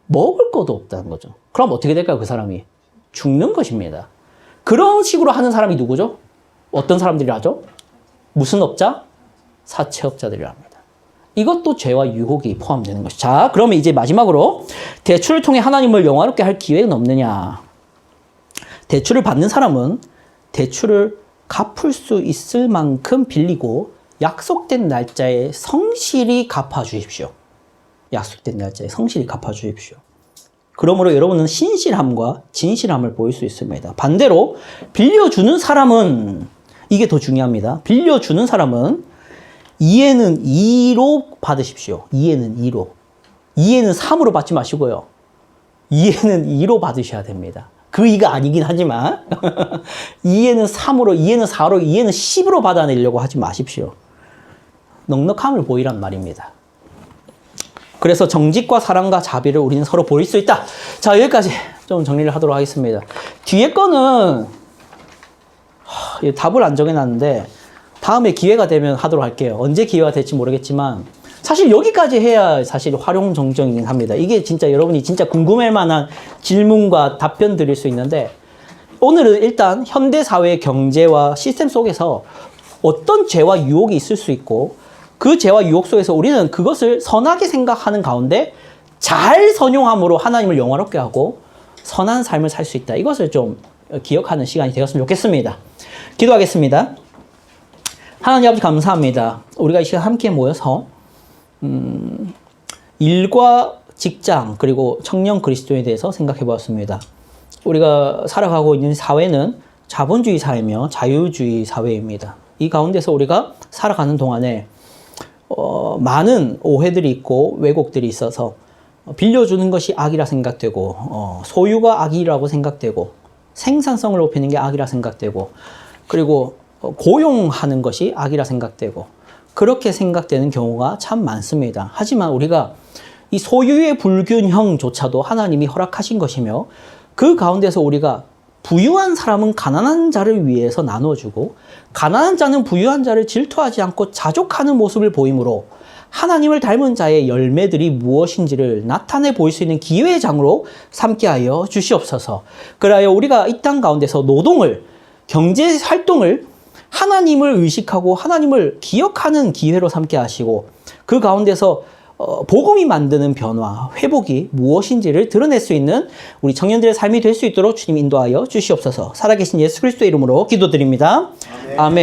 먹을 것도 없다는 거죠. 그럼 어떻게 될까요? 그 사람이 죽는 것입니다. 그런 식으로 하는 사람이 누구죠? 어떤 사람들이 하죠? 무슨 업자? 사채업자들이라 합니다. 이것도 죄와 유혹이 포함되는 것이죠. 자, 그러면 이제 마지막으로 대출을 통해 하나님을 영화롭게 할 기회는 없느냐? 대출을 받는 사람은 대출을 갚을 수 있을 만큼 빌리고 약속된 날짜에 성실히 갚아주십시오. 약속된 날짜에 성실히 갚아주십시오. 그러므로 여러분은 신실함과 진실함을 보일 수 있습니다. 반대로 빌려주는 사람은 이게 더 중요합니다. 빌려주는 사람은 이해는 2로 받으십시오. 이해는 2로. 이해는 3으로 받지 마시고요. 이해는 2로 받으셔야 됩니다. 그 2가 아니긴 하지만 이해는 3으로, 이해는 4로, 이해는 10으로 받아내려고 하지 마십시오. 넉넉함을 보이란 말입니다. 그래서 정직과 사랑과 자비를 우리는 서로 보일 수 있다. 자, 여기까지 좀 정리를 하도록 하겠습니다. 뒤에 거는 답을 안 정해놨는데 다음에 기회가 되면 하도록 할게요. 언제 기회가 될지 모르겠지만 사실 여기까지 해야 사실 활용정정이긴 합니다. 이게 진짜 여러분이 진짜 궁금할 만한 질문과 답변 드릴 수 있는데 오늘은 일단 현대사회의 경제와 시스템 속에서 어떤 죄와 유혹이 있을 수 있고 그 죄와 유혹 속에서 우리는 그것을 선하게 생각하는 가운데 잘 선용함으로 하나님을 영화롭게 하고 선한 삶을 살 수 있다. 이것을 좀 기억하는 시간이 되었으면 좋겠습니다. 기도하겠습니다. 하나님 아버지 감사합니다. 우리가 이 시간 함께 모여서 일과 직장, 그리고 청년 그리스도인에 대해서 생각해 보았습니다. 우리가 살아가고 있는 사회는 자본주의 사회며 자유주의 사회입니다. 이 가운데서 우리가 살아가는 동안에 많은 오해들이 있고 왜곡들이 있어서 빌려주는 것이 악이라 생각되고 소유가 악이라고 생각되고 생산성을 높이는 게 악이라 생각되고 그리고 고용하는 것이 악이라 생각되고 그렇게 생각되는 경우가 참 많습니다. 하지만 우리가 이 소유의 불균형조차도 하나님이 허락하신 것이며 그 가운데서 우리가 부유한 사람은 가난한 자를 위해서 나눠주고 가난한 자는 부유한 자를 질투하지 않고 자족하는 모습을 보이므로 하나님을 닮은 자의 열매들이 무엇인지를 나타내 보일 수 있는 기회의 장으로 삼게 하여 주시옵소서. 그리하여 우리가 이 땅 가운데서 노동을, 경제 활동을 하나님을 의식하고 하나님을 기억하는 기회로 삼게 하시고 그 가운데서 복음이 만드는 변화, 회복이 무엇인지를 드러낼 수 있는 우리 청년들의 삶이 될 수 있도록 주님 인도하여 주시옵소서. 살아계신 예수 그리스도의 이름으로 기도드립니다. 아멘.